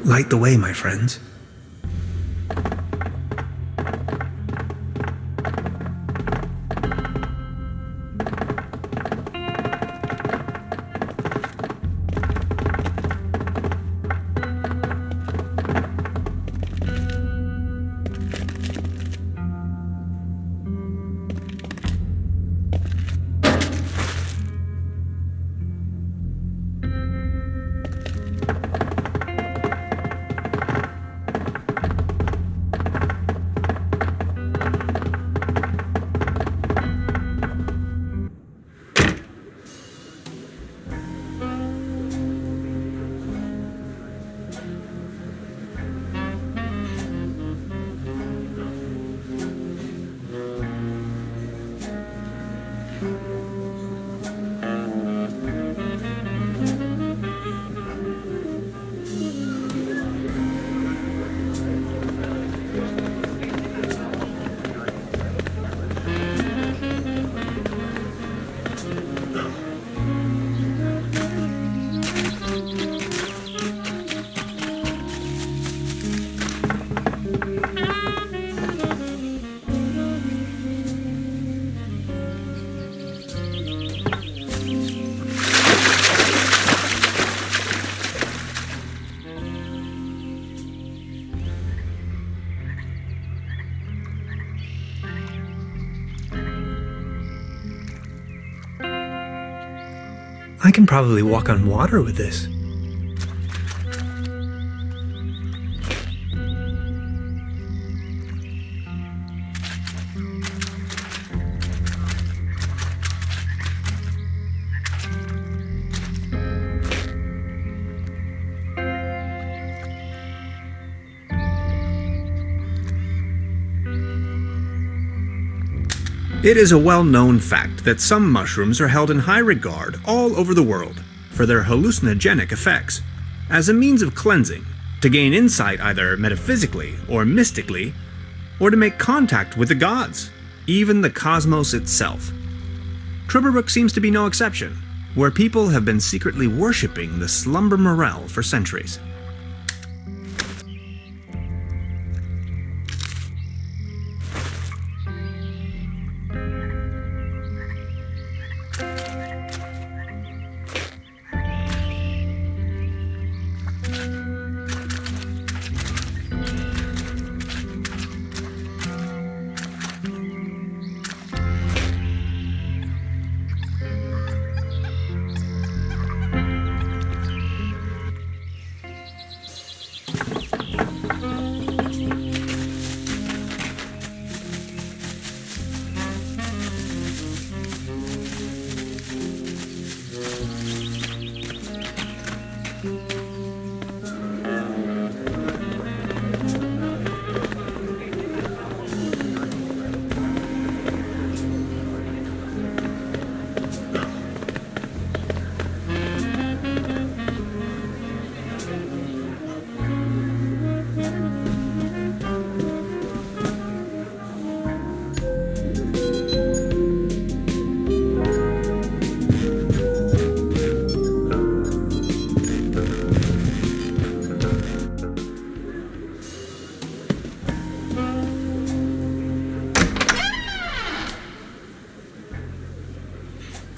S8: Light the way, my friends.
S12: I can probably walk on water with this.
S8: It is a well-known fact that some mushrooms are held in high regard all over the world for their hallucinogenic effects, as a means of cleansing, to gain insight either metaphysically or mystically, or to make contact with the gods, even the cosmos itself. Truberbrook seems to be no exception, where people have been secretly worshipping the slumber morel for centuries.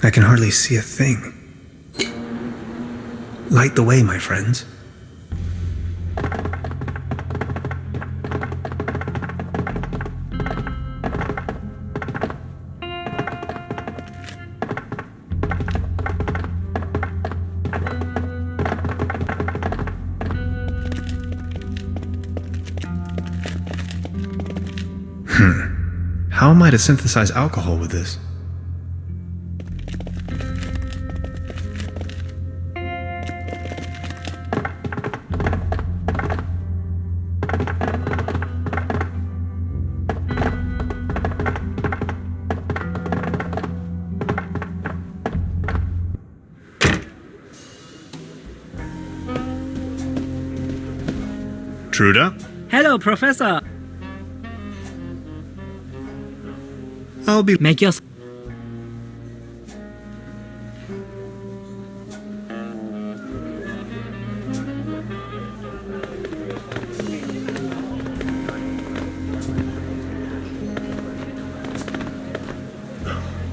S8: I can hardly see a thing. Light the way, my friends. How am I to synthesize alcohol with this? Truda?
S1: Hello, Professor.
S8: I'll be...
S1: Make your...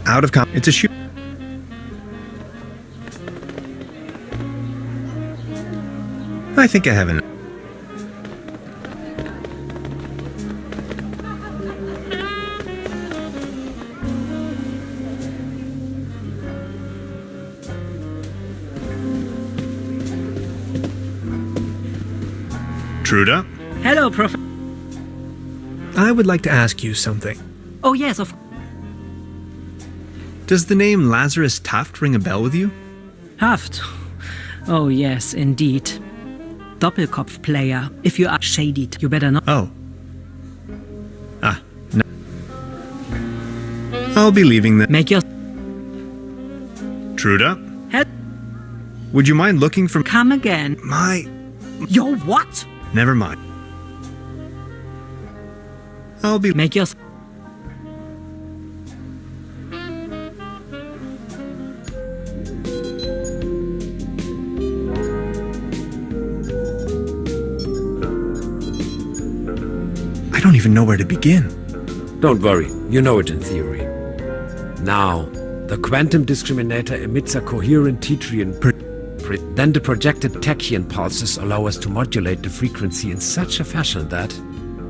S8: Out of It's a shoot. I think I have an... Truda?
S1: Hello, Professor.
S12: I would like to ask you something.
S1: Oh, yes, of...
S8: Does the name Lazarus Taft ring a bell with you?
S1: Haft. Oh, yes, indeed. Doppelkopf player. If you are shady, you better not...
S8: Oh. Ah, no. I'll be leaving the...
S1: Make your...
S8: Truda?
S1: Head...
S8: Would you mind looking for...
S1: Come again.
S8: My...
S1: Your what?
S8: Never mind. I'll be...
S1: Make your...
S8: I don't even know where to begin.
S9: Don't worry, you know it in theory. Now, the quantum discriminator emits a coherent Tetrian. Then the projected tachyon pulses allow us to modulate the frequency in such a fashion that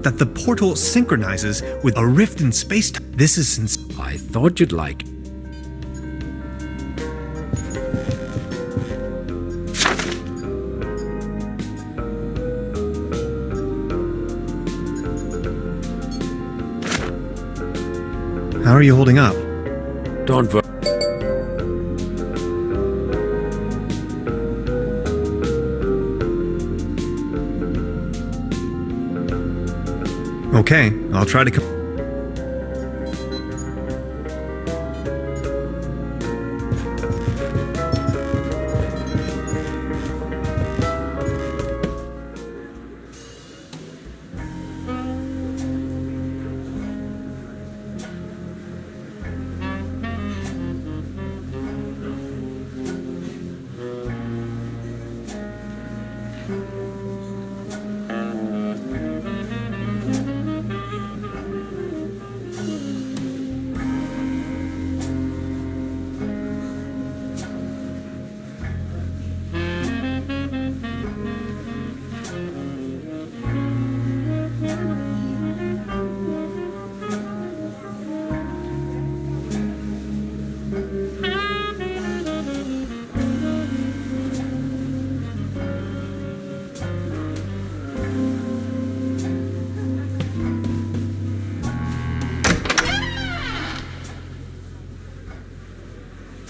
S8: the portal synchronizes with a rift in space-time. This is
S9: I thought you'd like.
S8: How are you holding up?
S9: Don't worry.
S8: Okay, I'll try to come.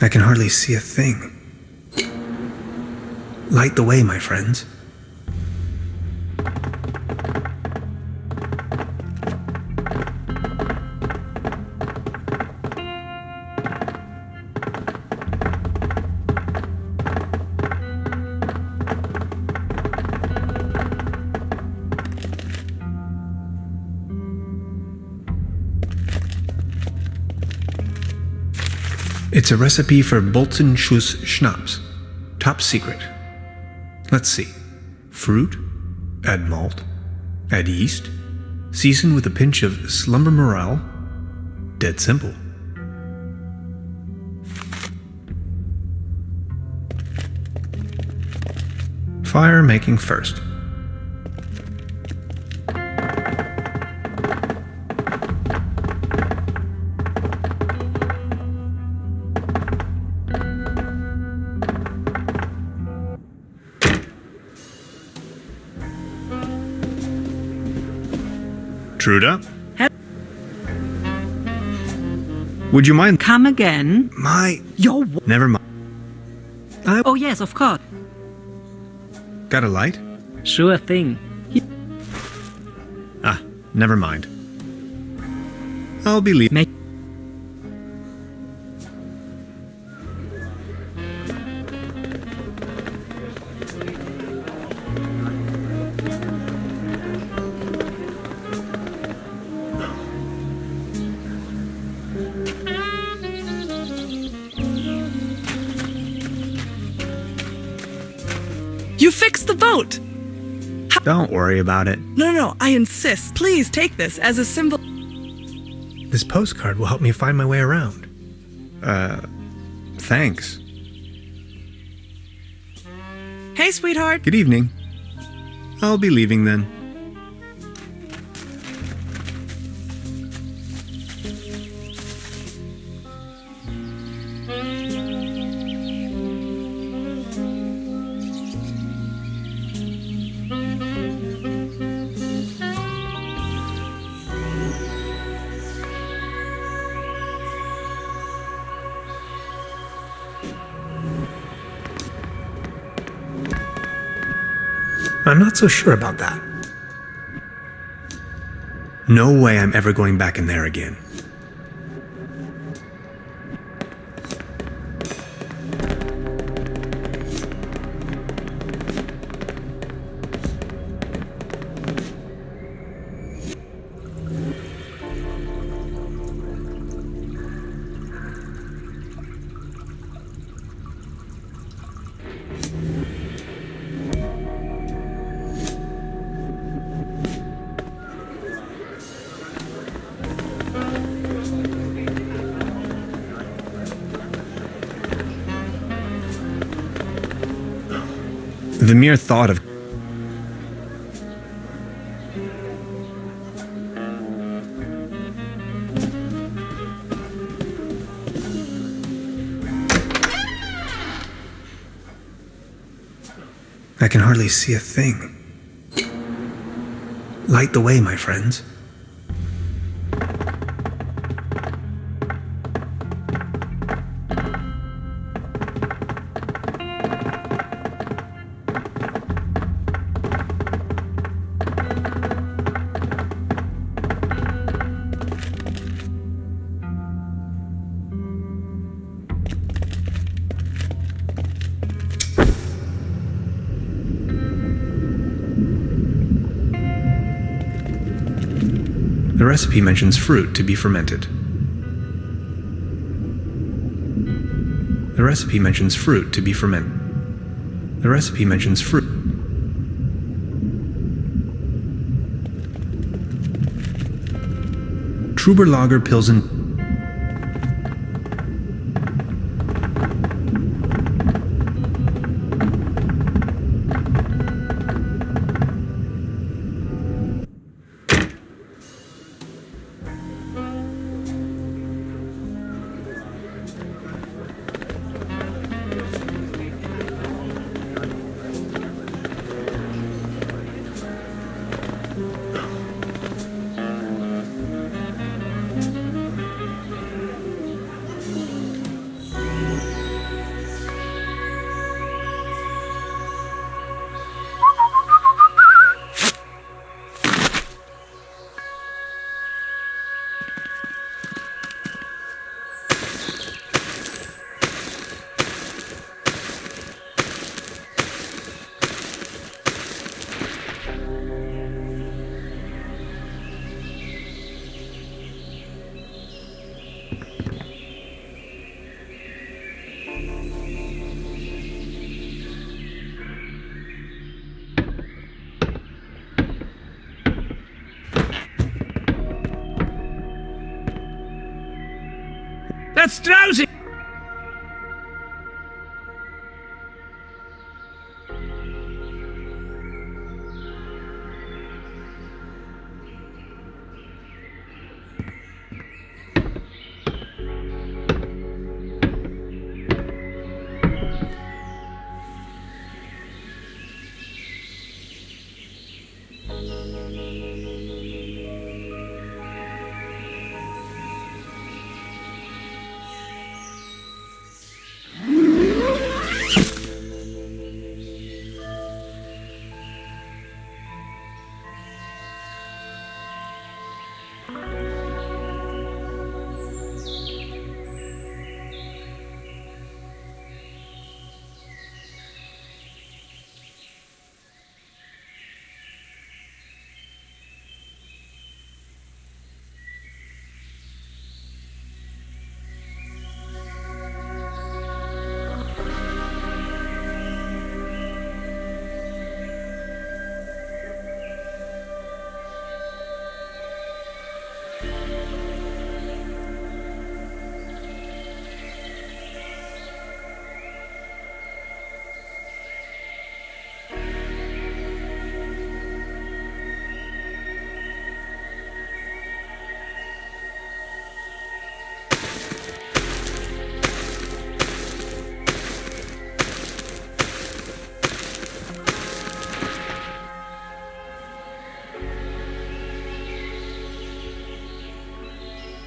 S8: I can hardly see a thing. Light the way, my friends. It's a recipe for Bolzenschuss schnapps. Top secret. Let's see. Fruit, add malt, add yeast, season with a pinch of slumber morale. Dead simple. Fire making first. Truda? Would you mind?
S1: Come again.
S8: Your. Never mind.
S1: Oh, yes, of course.
S8: Got a light?
S1: Sure thing.
S8: Ah, never mind. I'll be leaving.
S4: You fixed the boat!
S8: Don't worry about it.
S4: No, I insist. Please take this as a symbol.
S12: This postcard will help me find my way around.
S8: Thanks.
S4: Hey, sweetheart.
S8: Good evening. I'll be leaving then.
S12: I'm not so sure about that.
S8: No way I'm ever going back in there again. The mere thought of I can hardly see a thing. Light the way, my friends. The recipe mentions fruit to be fermented. The recipe mentions fruit to be fermented. The recipe mentions fruit. Truberbrook Pilsen.
S6: That's drowsy!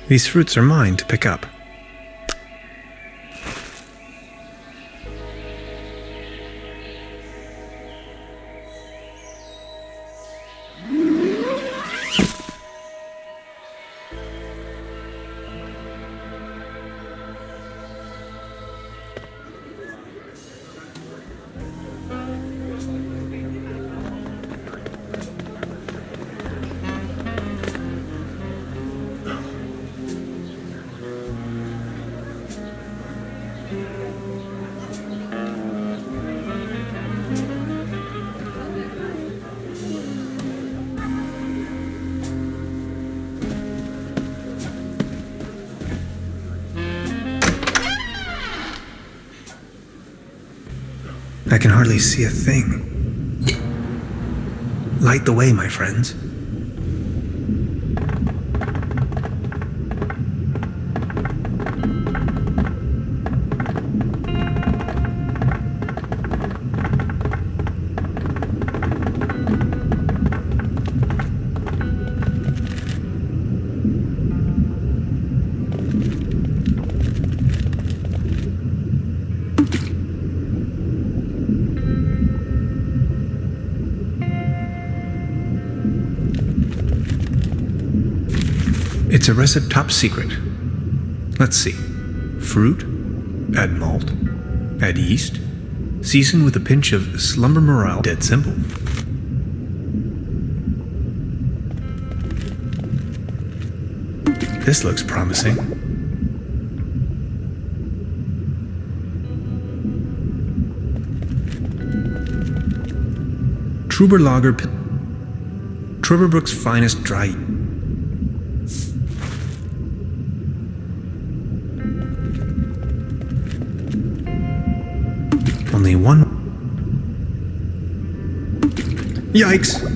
S8: These fruits are mine to pick up. I can hardly see a thing. Light the way, my friends. It's a recipe top secret. Let's see. Fruit, add malt, add yeast, season with a pinch of slumber morale. Dead simple. This looks promising. Truberbrook's finest dry. Only one. Yikes!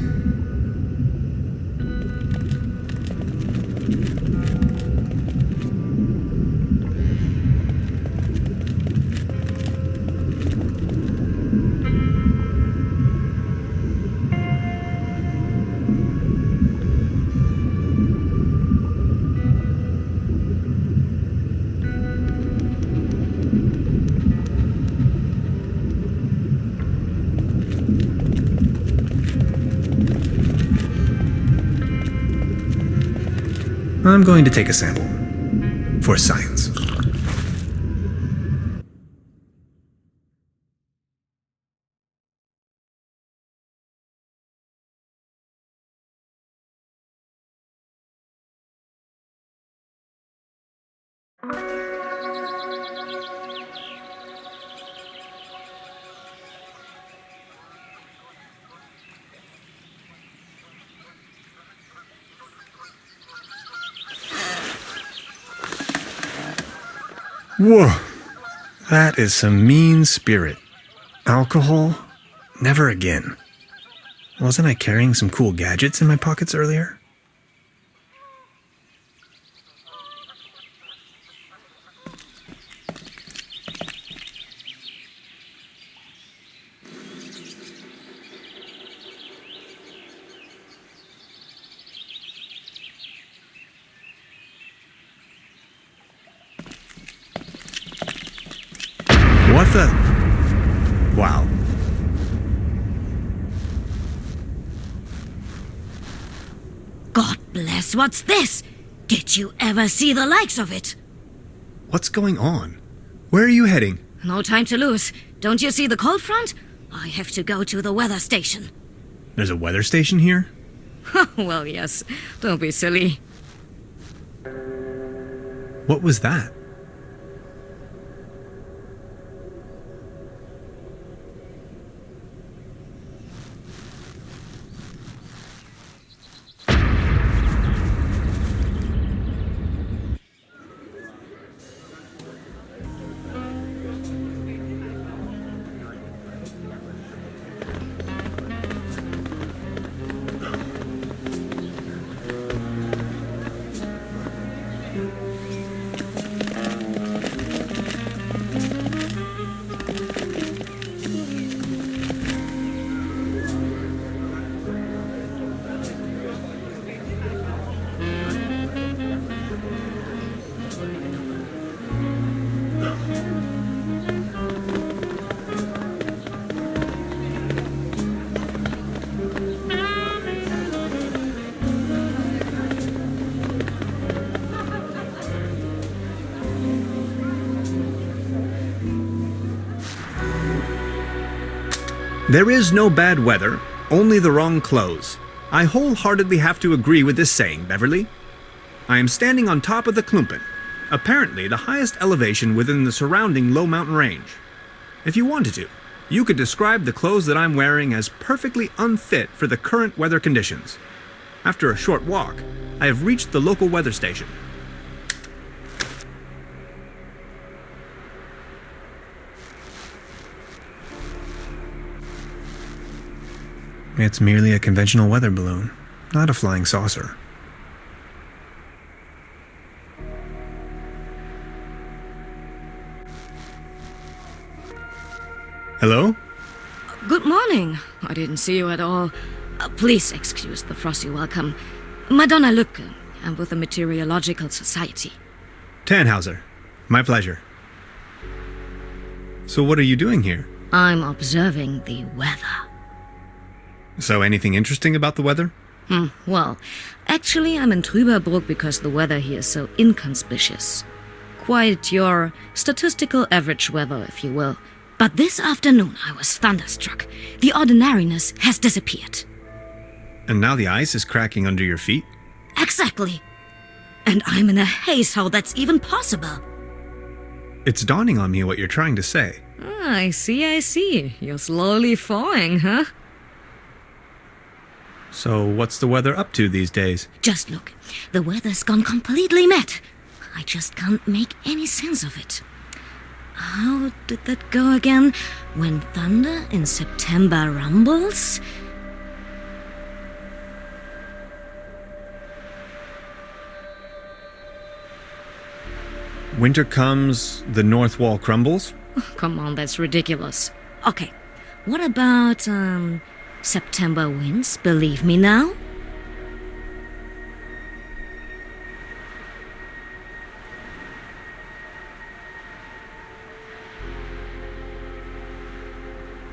S8: I'm going to take a sample. For science. Whoa, that is some mean spirit. Alcohol? Never again. Wasn't I carrying some cool gadgets in my pockets earlier? What the? Wow.
S13: God bless, what's this? Did you ever see the likes of it?
S8: What's going on? Where are you heading?
S13: No time to lose. Don't you see the cold front? I have to go to the weather station.
S8: There's a weather station here?
S13: Well, yes. Don't be silly.
S8: What was that? There is no bad weather, only the wrong clothes. I wholeheartedly have to agree with this saying, Beverly. I am standing on top of the Klumpen, apparently the highest elevation within the surrounding low mountain range. If you wanted to, you could describe the clothes that I'm wearing as perfectly unfit for the current weather conditions. After a short walk, I have reached the local weather station. It's merely a conventional weather balloon, not a flying saucer. Hello?
S13: Good morning. I didn't see you at all. Please excuse the frosty welcome. Madonna Lücke. I'm with the Meteorological Society.
S8: Tannhauser. My pleasure. So what are you doing here?
S13: I'm observing the weather.
S8: So anything interesting about the weather?
S13: Well, actually I'm in Truberbrook because the weather here is so inconspicuous. Quite your statistical average weather, if you will. But this afternoon I was thunderstruck. The ordinariness has disappeared.
S8: And now the ice is cracking under your feet?
S13: Exactly. And I'm in a haze how that's even possible.
S8: It's dawning on me what you're trying to say.
S13: I see. You're slowly falling, huh?
S8: So what's the weather up to these days?
S13: Just look. The weather's gone completely mad. I just can't make any sense of it. How did that go again? When thunder in September rumbles?
S8: Winter comes, the north wall crumbles?
S13: Come on, that's ridiculous. Okay, what about, September winds, believe me now?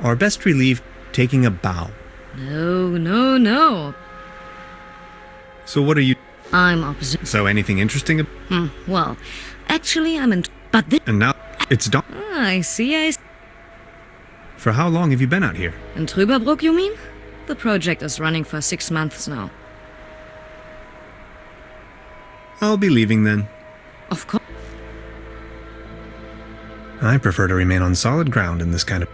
S8: Or best relieved taking a bow?
S13: No.
S8: So what are you...
S13: I'm observing.
S8: So anything interesting?
S13: Well, actually I'm in... But this...
S8: And now it's dawn.
S13: I see.
S8: For how long have you been out here?
S13: In Truberbrook, you mean? The project is running for 6 months now.
S8: I'll be leaving then.
S13: Of course.
S8: I prefer to remain on solid ground in this kind of...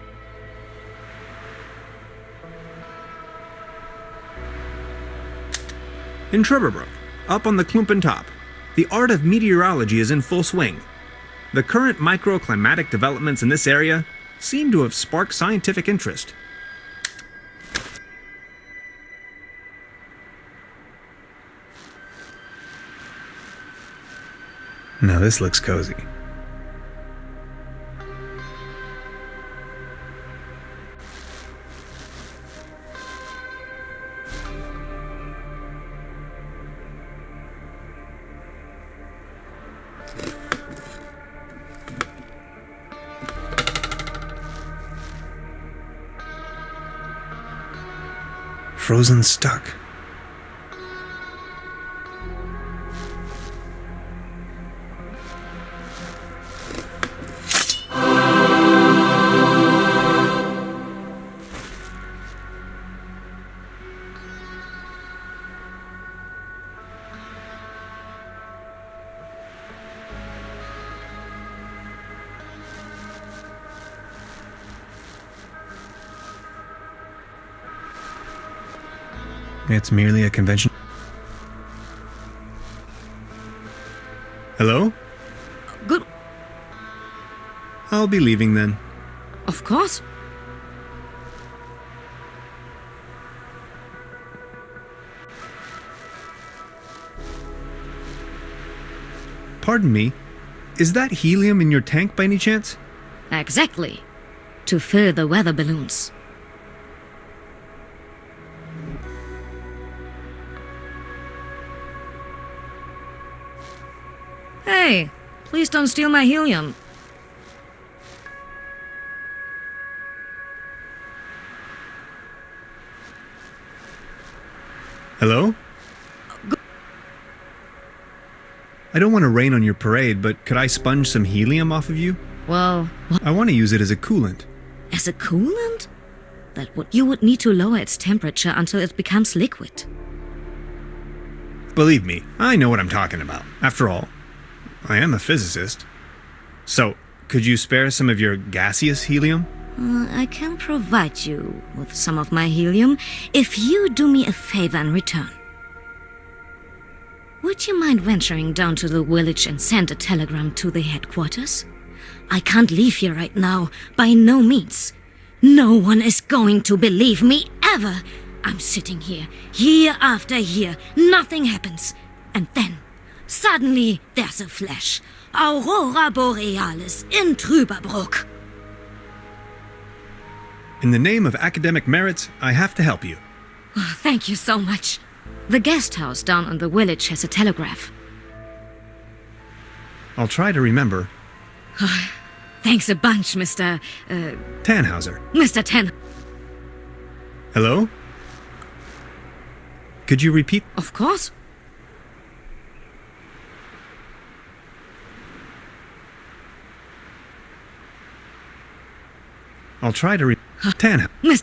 S8: In Truberbrook, up on the Klumpen top, the art of meteorology is in full swing. The current microclimatic developments in this area seem to have sparked scientific interest. Now this looks cozy. Frozen stuck. It's merely a convention. Hello?
S13: Good.
S8: I'll be leaving then.
S13: Of course.
S8: Pardon me, is that helium in your tank by any chance?
S13: Exactly. To fill the weather balloons. Hey, please don't steal my helium.
S8: Hello? I don't want to rain on your parade, but could I sponge some helium off of you?
S13: Well,
S8: I want to use it as a coolant.
S13: as a coolant? you would need to lower its temperature until it becomes liquid.
S8: Believe me, I know what I'm talking about. After all, I am a physicist. So, could you spare some of your gaseous helium?
S13: I can provide you with some of my helium if you do me a favor in return. Would you mind venturing down to the village and send a telegram to the headquarters? I can't leave here right now, by no means. No one is going to believe me ever. I'm sitting here, year after year, nothing happens. And then, suddenly, there's a flash. Aurora Borealis in Truberbrook.
S8: In the name of academic merits, I have to help you.
S13: Oh, thank you so much. The guest house down in the village has a telegraph.
S8: I'll try to remember.
S13: Oh, thanks a bunch, Mr.
S8: Tannhauser.
S13: Mr. Tan.
S8: Hello? Could you repeat?
S13: Of course.
S8: I'll try to Tannhauser.
S13: Miss.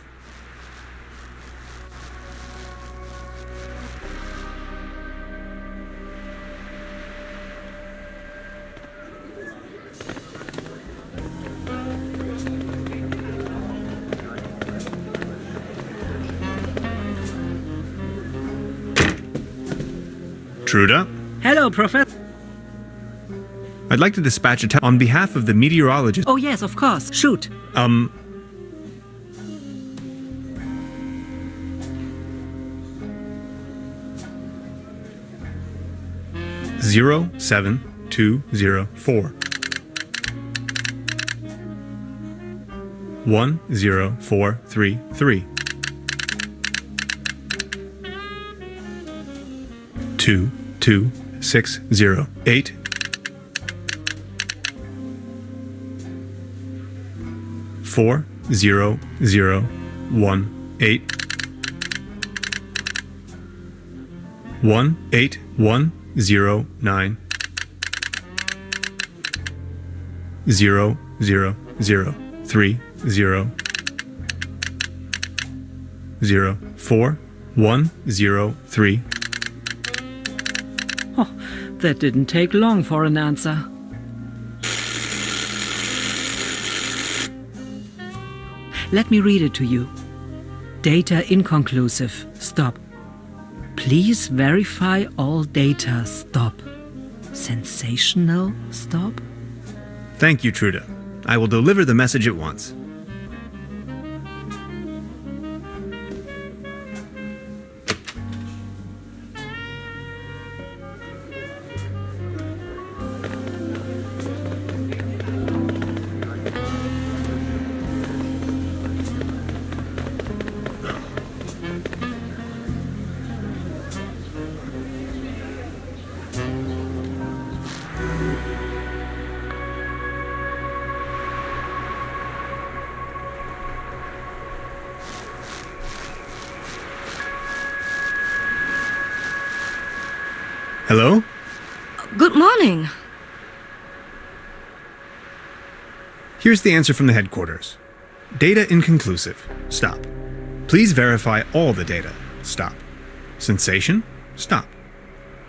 S8: Truda?
S1: Hello, Professor.
S8: I'd like to dispatch a on behalf of the meteorologist.
S1: Oh, yes, of course. Shoot.
S8: 07204 10433 22608 40018 18109 00030 04103.
S1: Oh, that didn't take long for an answer. Let me read it to you. Data inconclusive. Stop. Please verify all data. Stop. Sensational. Stop.
S8: Thank you, Truda. I will deliver the message at once. Hello?
S13: Good morning.
S8: Here's the answer from the headquarters. Data inconclusive. Stop. Please verify all the data. Stop. Sensation? Stop.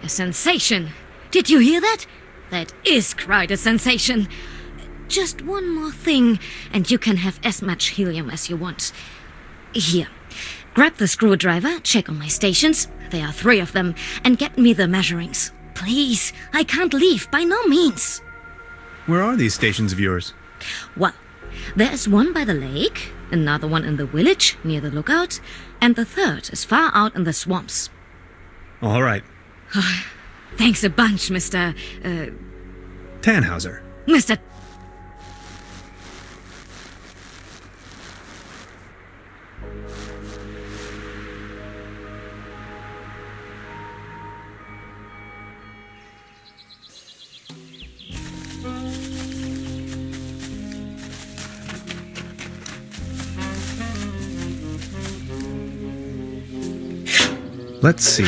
S13: A sensation. Did you hear that? That is quite a sensation. Just one more thing, and you can have as much helium as you want. Here. Grab the screwdriver, check on my stations, there are 3 of them, and get me the measurings. Please, I can't leave, by no means.
S8: Where are these stations of yours?
S13: Well, there is one by the lake, another one in the village, near the lookout, and the 3rd is far out in the swamps.
S8: All right.
S13: Thanks a bunch, Mr.
S8: Tannhauser.
S13: Mr.
S8: Let's see.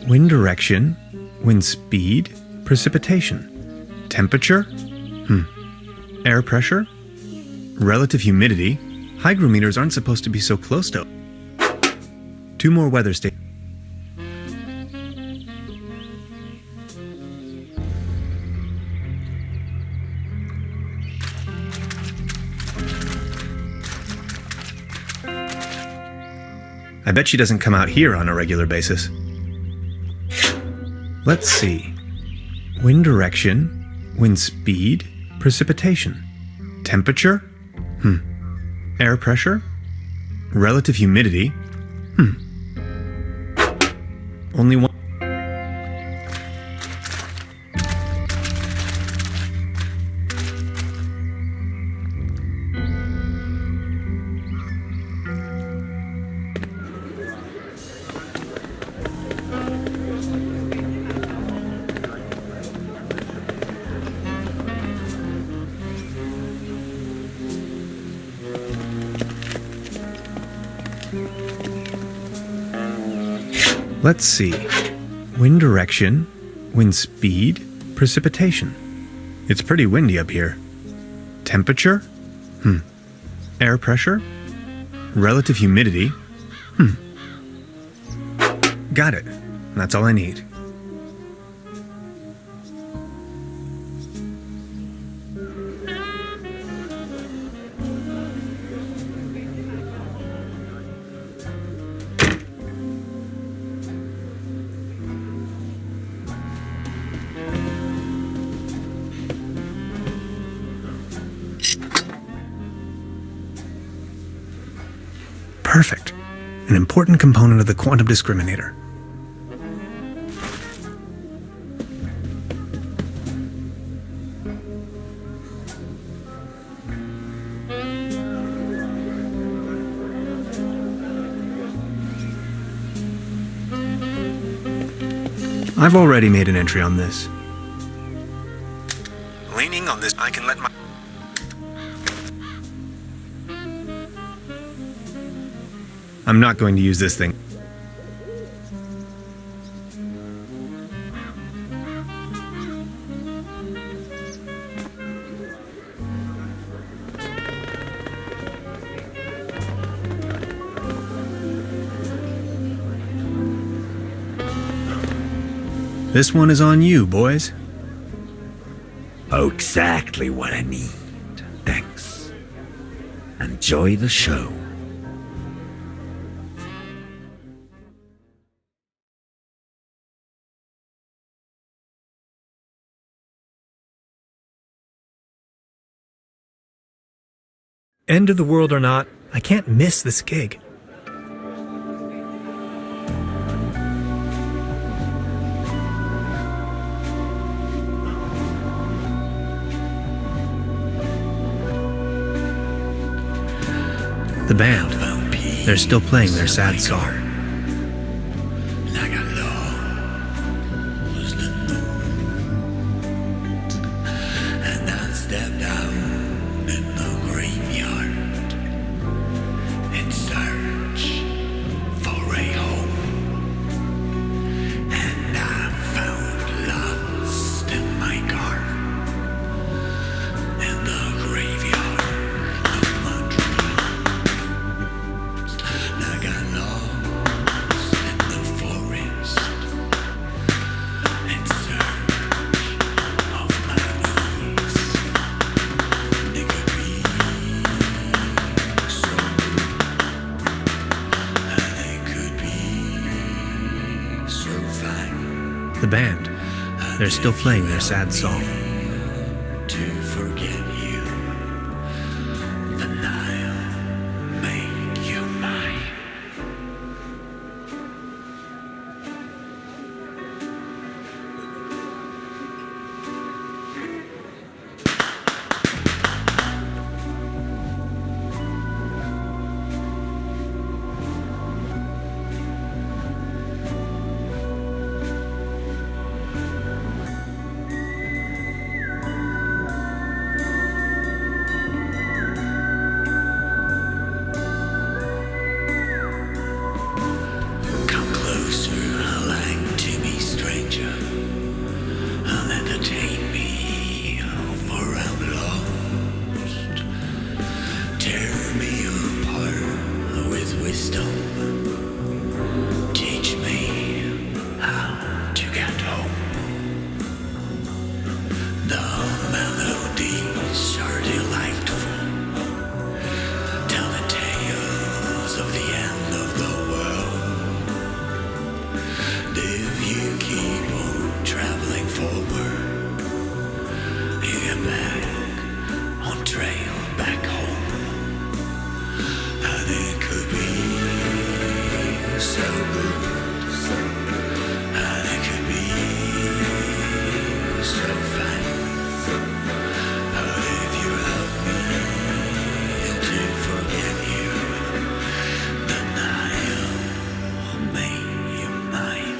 S8: Wind direction, wind speed, precipitation. Temperature? Air pressure? Relative humidity? Hygrometers aren't supposed to be so close to. 2 more weather stations. I bet she doesn't come out here on a regular basis. Let's see. Wind direction, wind speed, precipitation. Temperature? Air pressure? Relative humidity? Only one. Let's see. Wind direction, wind speed, precipitation. It's pretty windy up here. Temperature? Air pressure? Relative humidity? Got it. That's all I need. Perfect. An important component of the quantum discriminator. I've already made an entry on this.
S2: Leaning on this, I can let my...
S8: I'm not going to use this thing. This one is on you, boys.
S10: Oh, exactly what I need. Thanks. Enjoy the show.
S12: End of the world or not, I can't miss this gig.
S8: The band. They're still playing their sad song.
S14: And I stepped out in the graveyard in search for a home. And I found lost in my car in the graveyard of my dreams. I got lost in the forest in search of my knees. And it could be so, and it could be so fine
S8: The band. They're still playing their sad song.
S14: to forget you. Then I'll make you mine. wisdom. Teach me how to get home. The melodies are delightful. Tell the tales of the end of the world. If you keep on traveling forward, you get back on trail back home. And it could be so good. And it could be so fine. But if you help me to forget you, then I'll make you mine.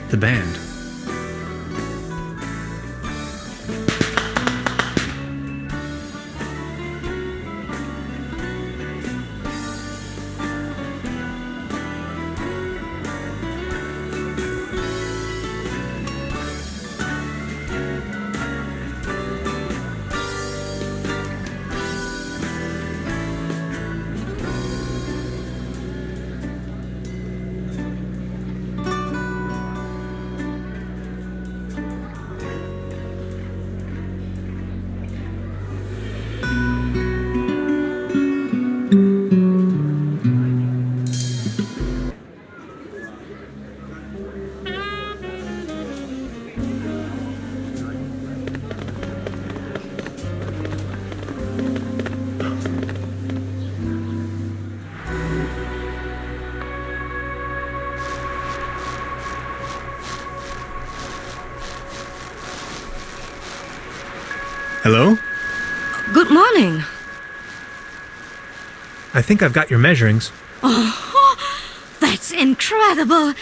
S8: The band.
S12: Hello?
S13: Good morning.
S12: I think I've got your measurings.
S13: Oh, that's incredible.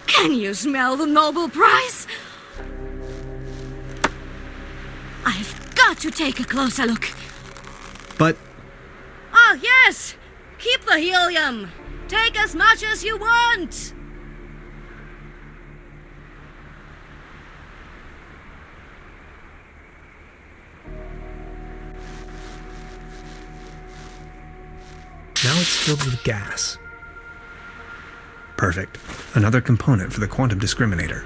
S13: Can you smell the Nobel Prize? I've got to take a closer look.
S8: But
S13: Oh, yes. Keep the helium. Take as much as you want.
S12: Now it's filled with gas.
S8: perfect. Another component for the quantum discriminator.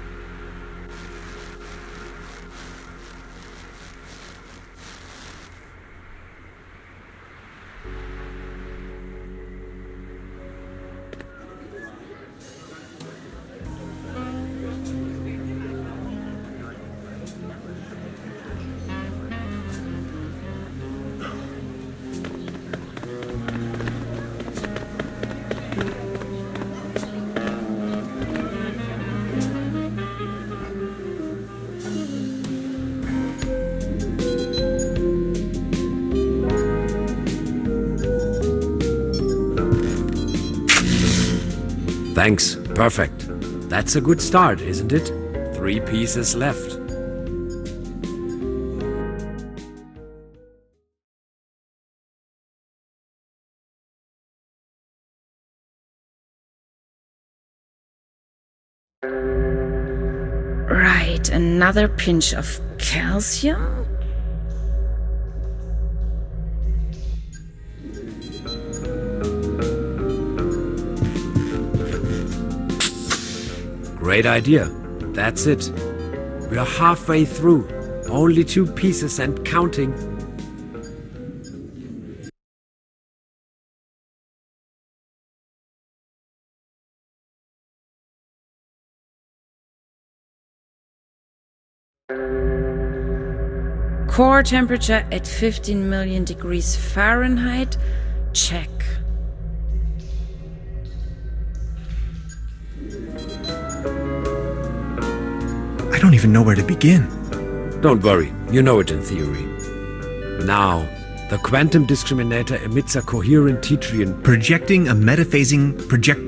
S9: Thanks. Perfect. That's a good start, isn't it? 3 pieces left.
S15: Right, another pinch of calcium.
S9: Great idea. That's it. We are halfway through. Only 2 pieces and counting.
S15: Core temperature at 15 million degrees Fahrenheit. Check.
S8: I don't even know where to begin.
S9: Don't worry, you know it in theory. Now, the quantum discriminator emits a coherent Tetrian,
S8: Projecting a metaphasing project.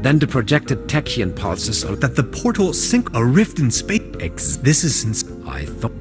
S9: then the projected tachyon pulses are
S8: That the portal sync a rift in space. This is
S9: I thought.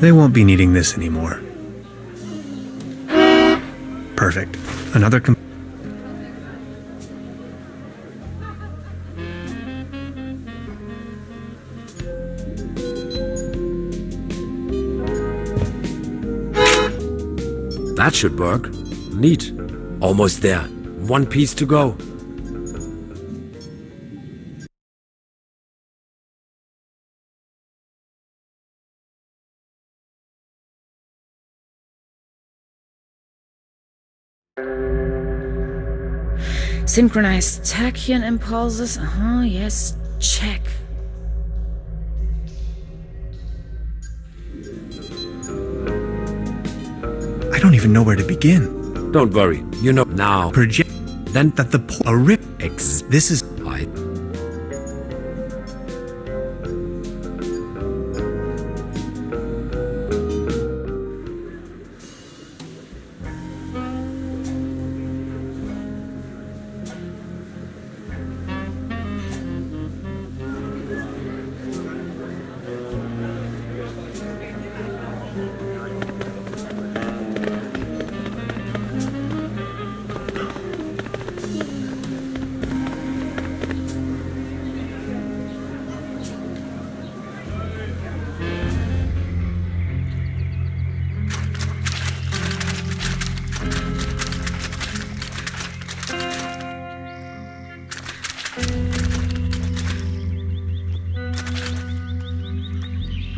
S8: They won't be needing this anymore. Perfect. Another
S9: That should work. Neat. Almost there. 1 piece to go.
S15: Synchronized tachyon impulses. Yes, check.
S8: I don't even know where to begin.
S9: Don't worry, you know now.
S8: Project.
S9: Then
S8: That the a rip. This is.
S9: I.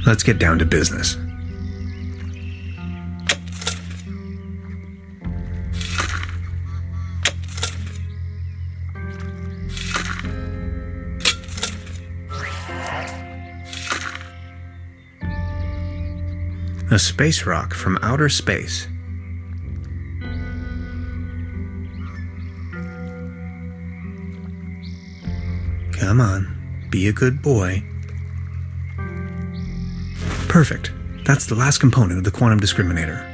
S8: Let's get down to business. A space rock from outer space. Come on, be a good boy. Perfect. That's the last component of the quantum discriminator.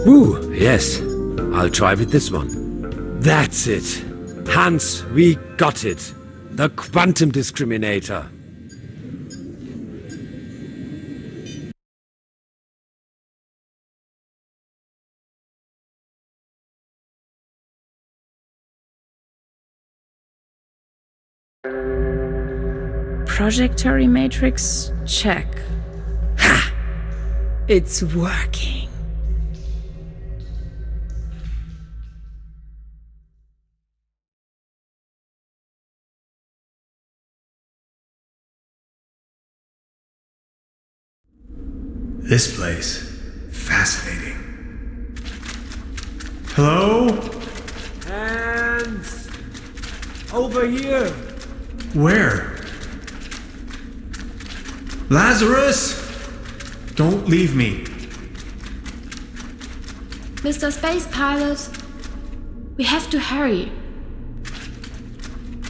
S9: Ooh, yes. I'll try with this one. That's it. Hans, we got it. The quantum discriminator.
S15: Projectory matrix check. Ha! It's working.
S8: This place. Fascinating. Hello?
S9: Hands! Over here!
S8: Where? Lazarus! Don't leave me.
S3: Mr. Space Pilot, we have to hurry.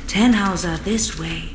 S11: Tannhauser this way.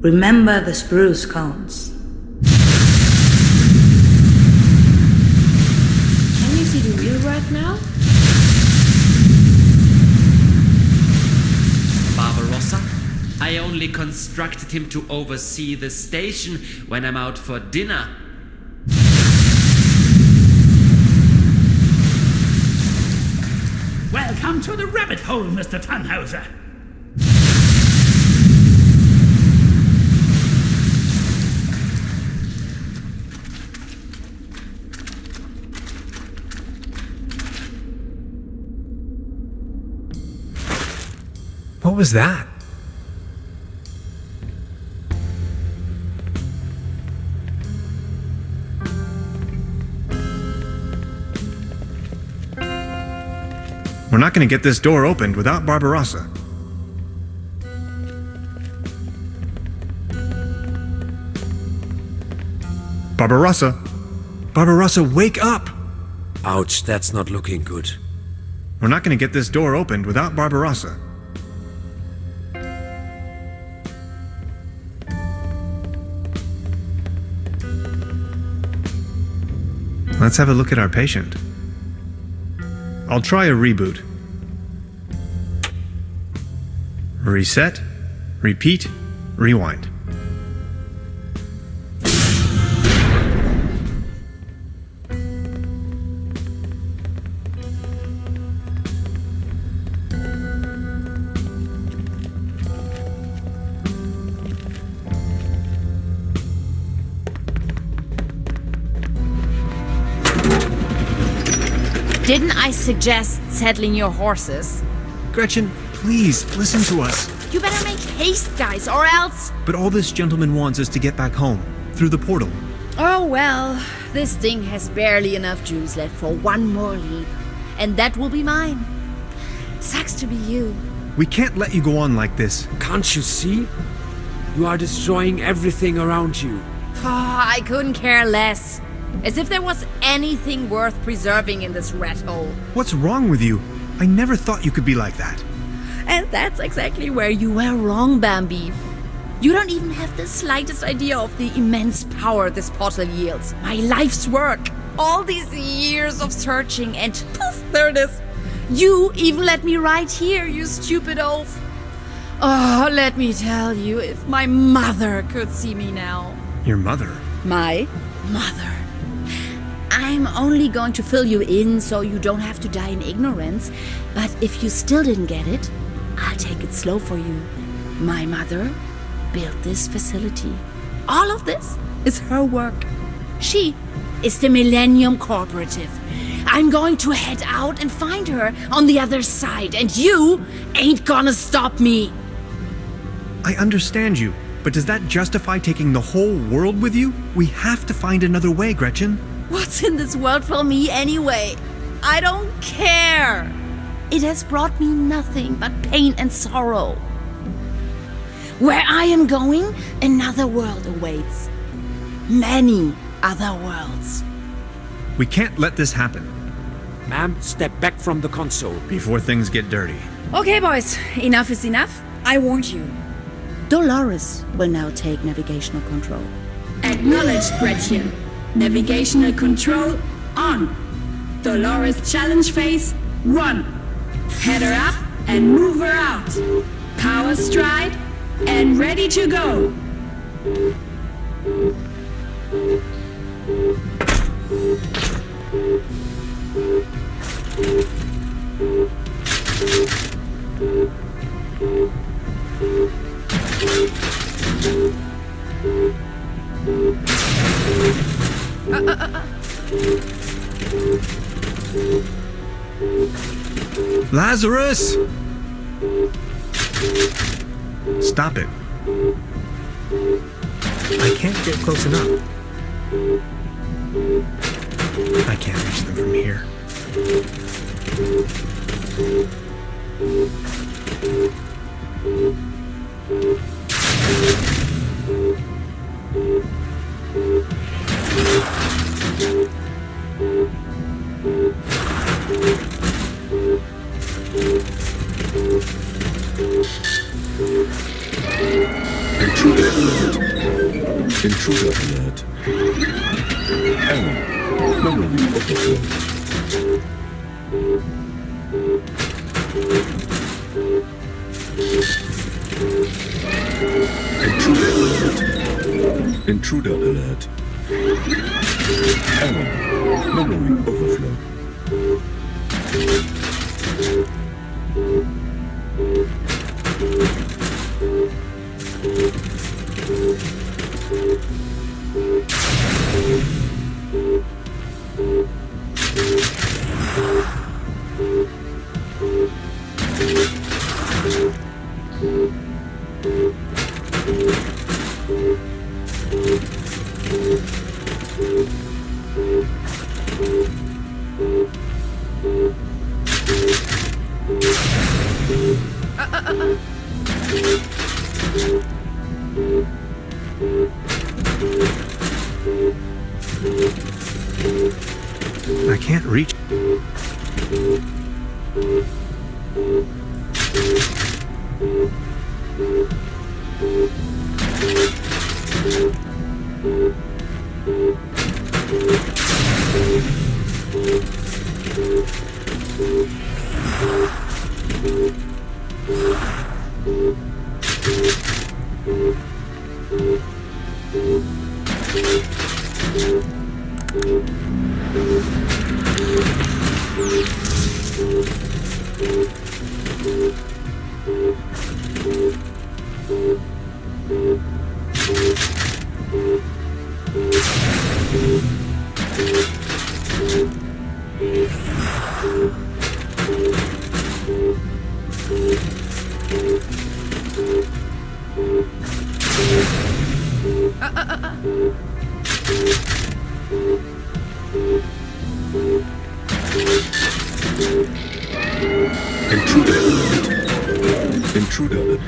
S11: Remember the spruce cones.
S3: Can you see the wheel right now?
S16: Barbarossa? I only constructed him to oversee the station when I'm out for dinner.
S6: Welcome to the rabbit hole, Mr. Tannhauser.
S12: What was that?
S8: We're not going to get this door opened without Barbarossa. Barbarossa! Barbarossa, wake up!
S9: Ouch, that's not looking good.
S8: We're not going to get this door opened without Barbarossa. Let's have a look at our patient. I'll try a reboot. Reset, repeat, rewind.
S15: Didn't I suggest settling your horses?
S8: Gretchen, please, listen to us.
S15: You better make haste, guys, or else...
S8: But all this gentleman wants is to get back home, through the portal.
S15: Oh, well, this thing has barely enough juice left for one more leap. And that will be mine. Sucks to be you.
S8: We can't let you go on like this.
S9: Can't you see? You are destroying everything around you.
S15: Oh, I couldn't care less. As if there was anything worth preserving in this rat hole.
S8: What's wrong with you? I never thought you could be like that.
S15: And that's exactly where you were wrong, Bambi. You don't even have the slightest idea of the immense power this portal yields. My life's work. All these years of searching and poof, there it is. You even let me right here, you stupid oaf. Oh, let me tell you, if my mother could see me now.
S8: Your mother?
S15: My mother. I'm only going to fill you in so you don't have to die in ignorance. But if you still didn't get it, I'll take it slow for you. My mother built this facility. All of this is her work. She is the Millennium Cooperative. I'm going to head out and find her on the other side, and you ain't gonna stop me.
S8: I understand you, but does that justify taking the whole world with you? We have to find another way, Gretchen.
S15: What's in this world for me anyway? I don't care. It has brought me nothing but pain and sorrow. Where I am going, another world awaits. Many other worlds.
S8: We can't let this happen.
S9: Ma'am, step back from the console.
S8: Before things get dirty.
S15: Okay, boys, enough is enough. I warned you. Dolores will now take navigational control.
S17: Acknowledged, Gretchen. Navigational control on. Dolores challenge phase 1. Head her up and move her out. Power stride and ready to go.
S8: Lazarus! Stop it. I can't get close enough. I can't reach them from here.
S5: Intruder alert. Intruder alert. Error. Memory overflow. Intruder alert. Intruder alert. Error. Memory overflow. Intruder.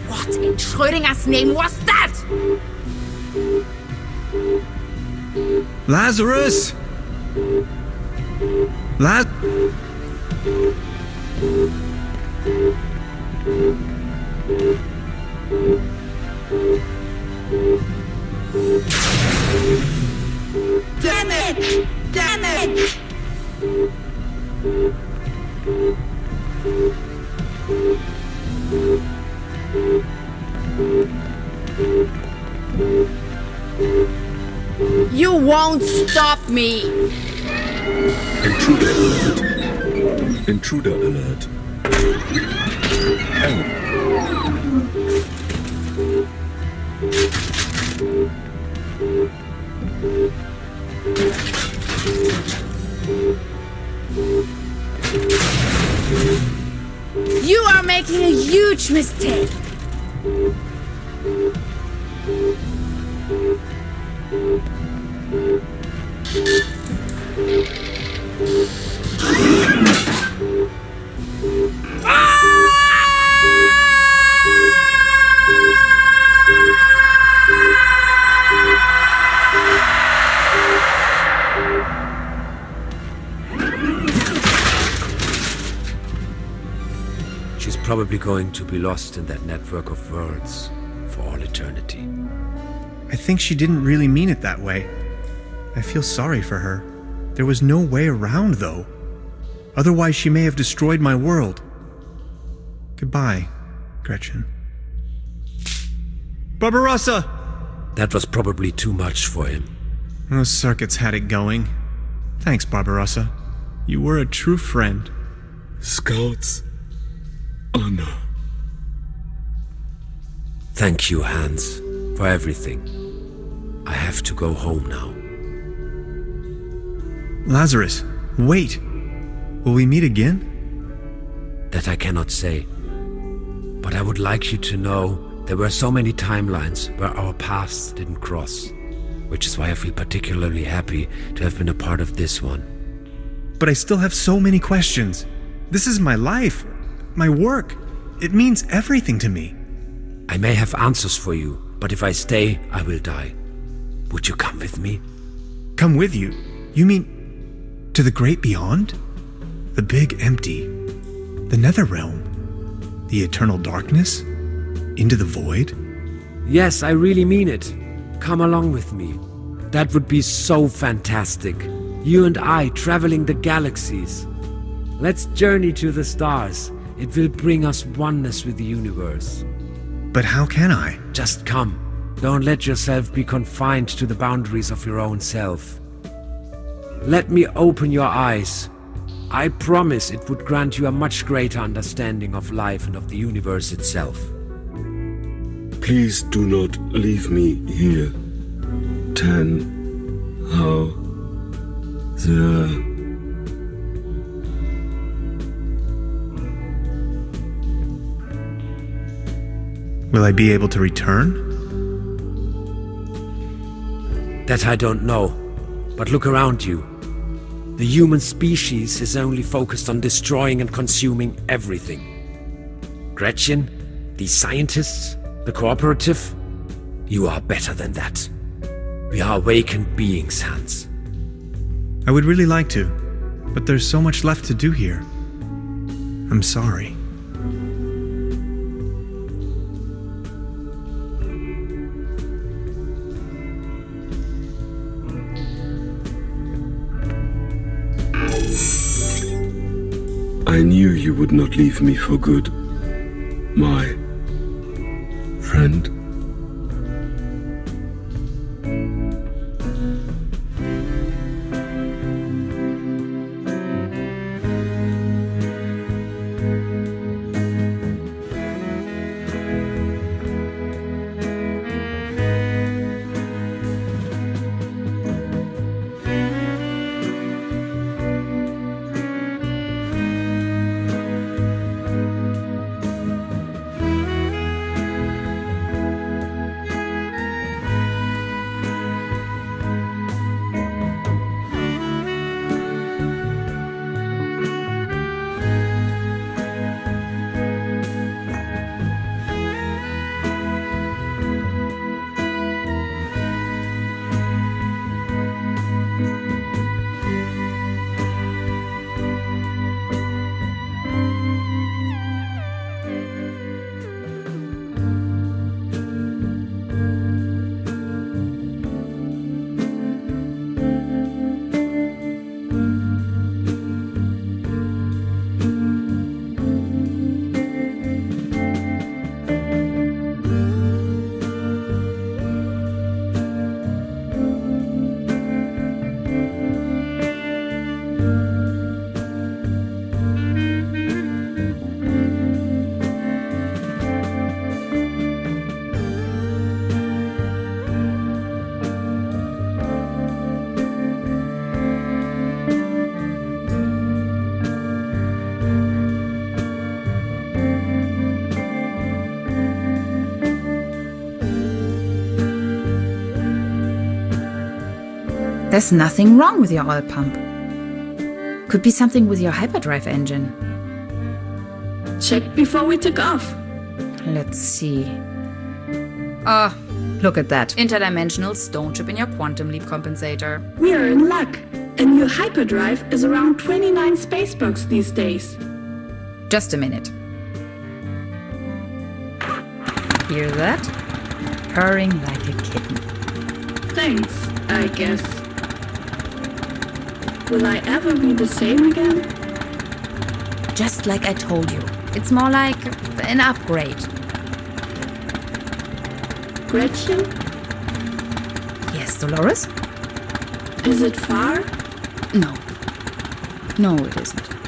S17: What in Schrödinger's name was that?
S8: Lazarus!
S17: Damn it! Damn it! You won't stop me!
S5: Intruder alert. Intruder alert.
S15: You are making a huge mistake!
S9: She's probably going to be lost in that network of worlds for all eternity.
S8: I think she didn't really mean it that way. I feel sorry for her. There was no way around, though. Otherwise, she may have destroyed my world. Goodbye, Gretchen. Barbarossa!
S9: That was probably too much for him.
S8: Those circuits had it going. Thanks, Barbarossa. You were a true friend.
S5: Scouts. Honor.
S9: Thank you, Hans, for everything. I have to go home now.
S8: Lazarus, wait. Will we meet again?
S9: That I cannot say. But I would like you to know there were so many timelines where our paths didn't cross, which is why I feel particularly happy to have been a part of this one.
S8: But I still have so many questions. This is my life, my work. It means everything to me.
S9: I may have answers for you, but if I stay, I will die. Would you come with me?
S8: Come with you? You mean to the great beyond? The big empty? The nether realm? The eternal darkness? Into the void?
S9: Yes, I really mean it. Come along with me. That would be so fantastic. You and I traveling the galaxies. Let's journey to the stars. It will bring us oneness with the universe.
S8: But how can I?
S9: Just come. Don't let yourself be confined to the boundaries of your own self. Let me open your eyes. I promise it would grant you a much greater understanding of life and of the universe itself.
S5: Please do not leave me here. How the...
S8: Will I be able to return?
S9: That I don't know. But look around you. The human species is only focused on destroying and consuming everything. Gretchen, these scientists, the cooperative, you are better than that. We are awakened beings, Hans.
S8: I would really like to, but there's so much left to do here. I'm sorry.
S5: I knew you would not leave me for good, my friend.
S15: There's nothing wrong with your oil pump. Could be something with your hyperdrive engine.
S17: Checked before we took off.
S15: Let's see. Oh, look at that. Interdimensional stone chip in your quantum leap compensator.
S17: We are in luck. A new hyperdrive is around 29 spacebucks these days.
S15: Just a minute. Hear that? Purring like a kitten.
S17: Thanks, I guess. Will I ever be the same again?
S15: Just like I told you. It's more like an upgrade.
S17: Gretchen?
S15: Yes, Dolores?
S17: Is it far?
S15: No. No, it isn't.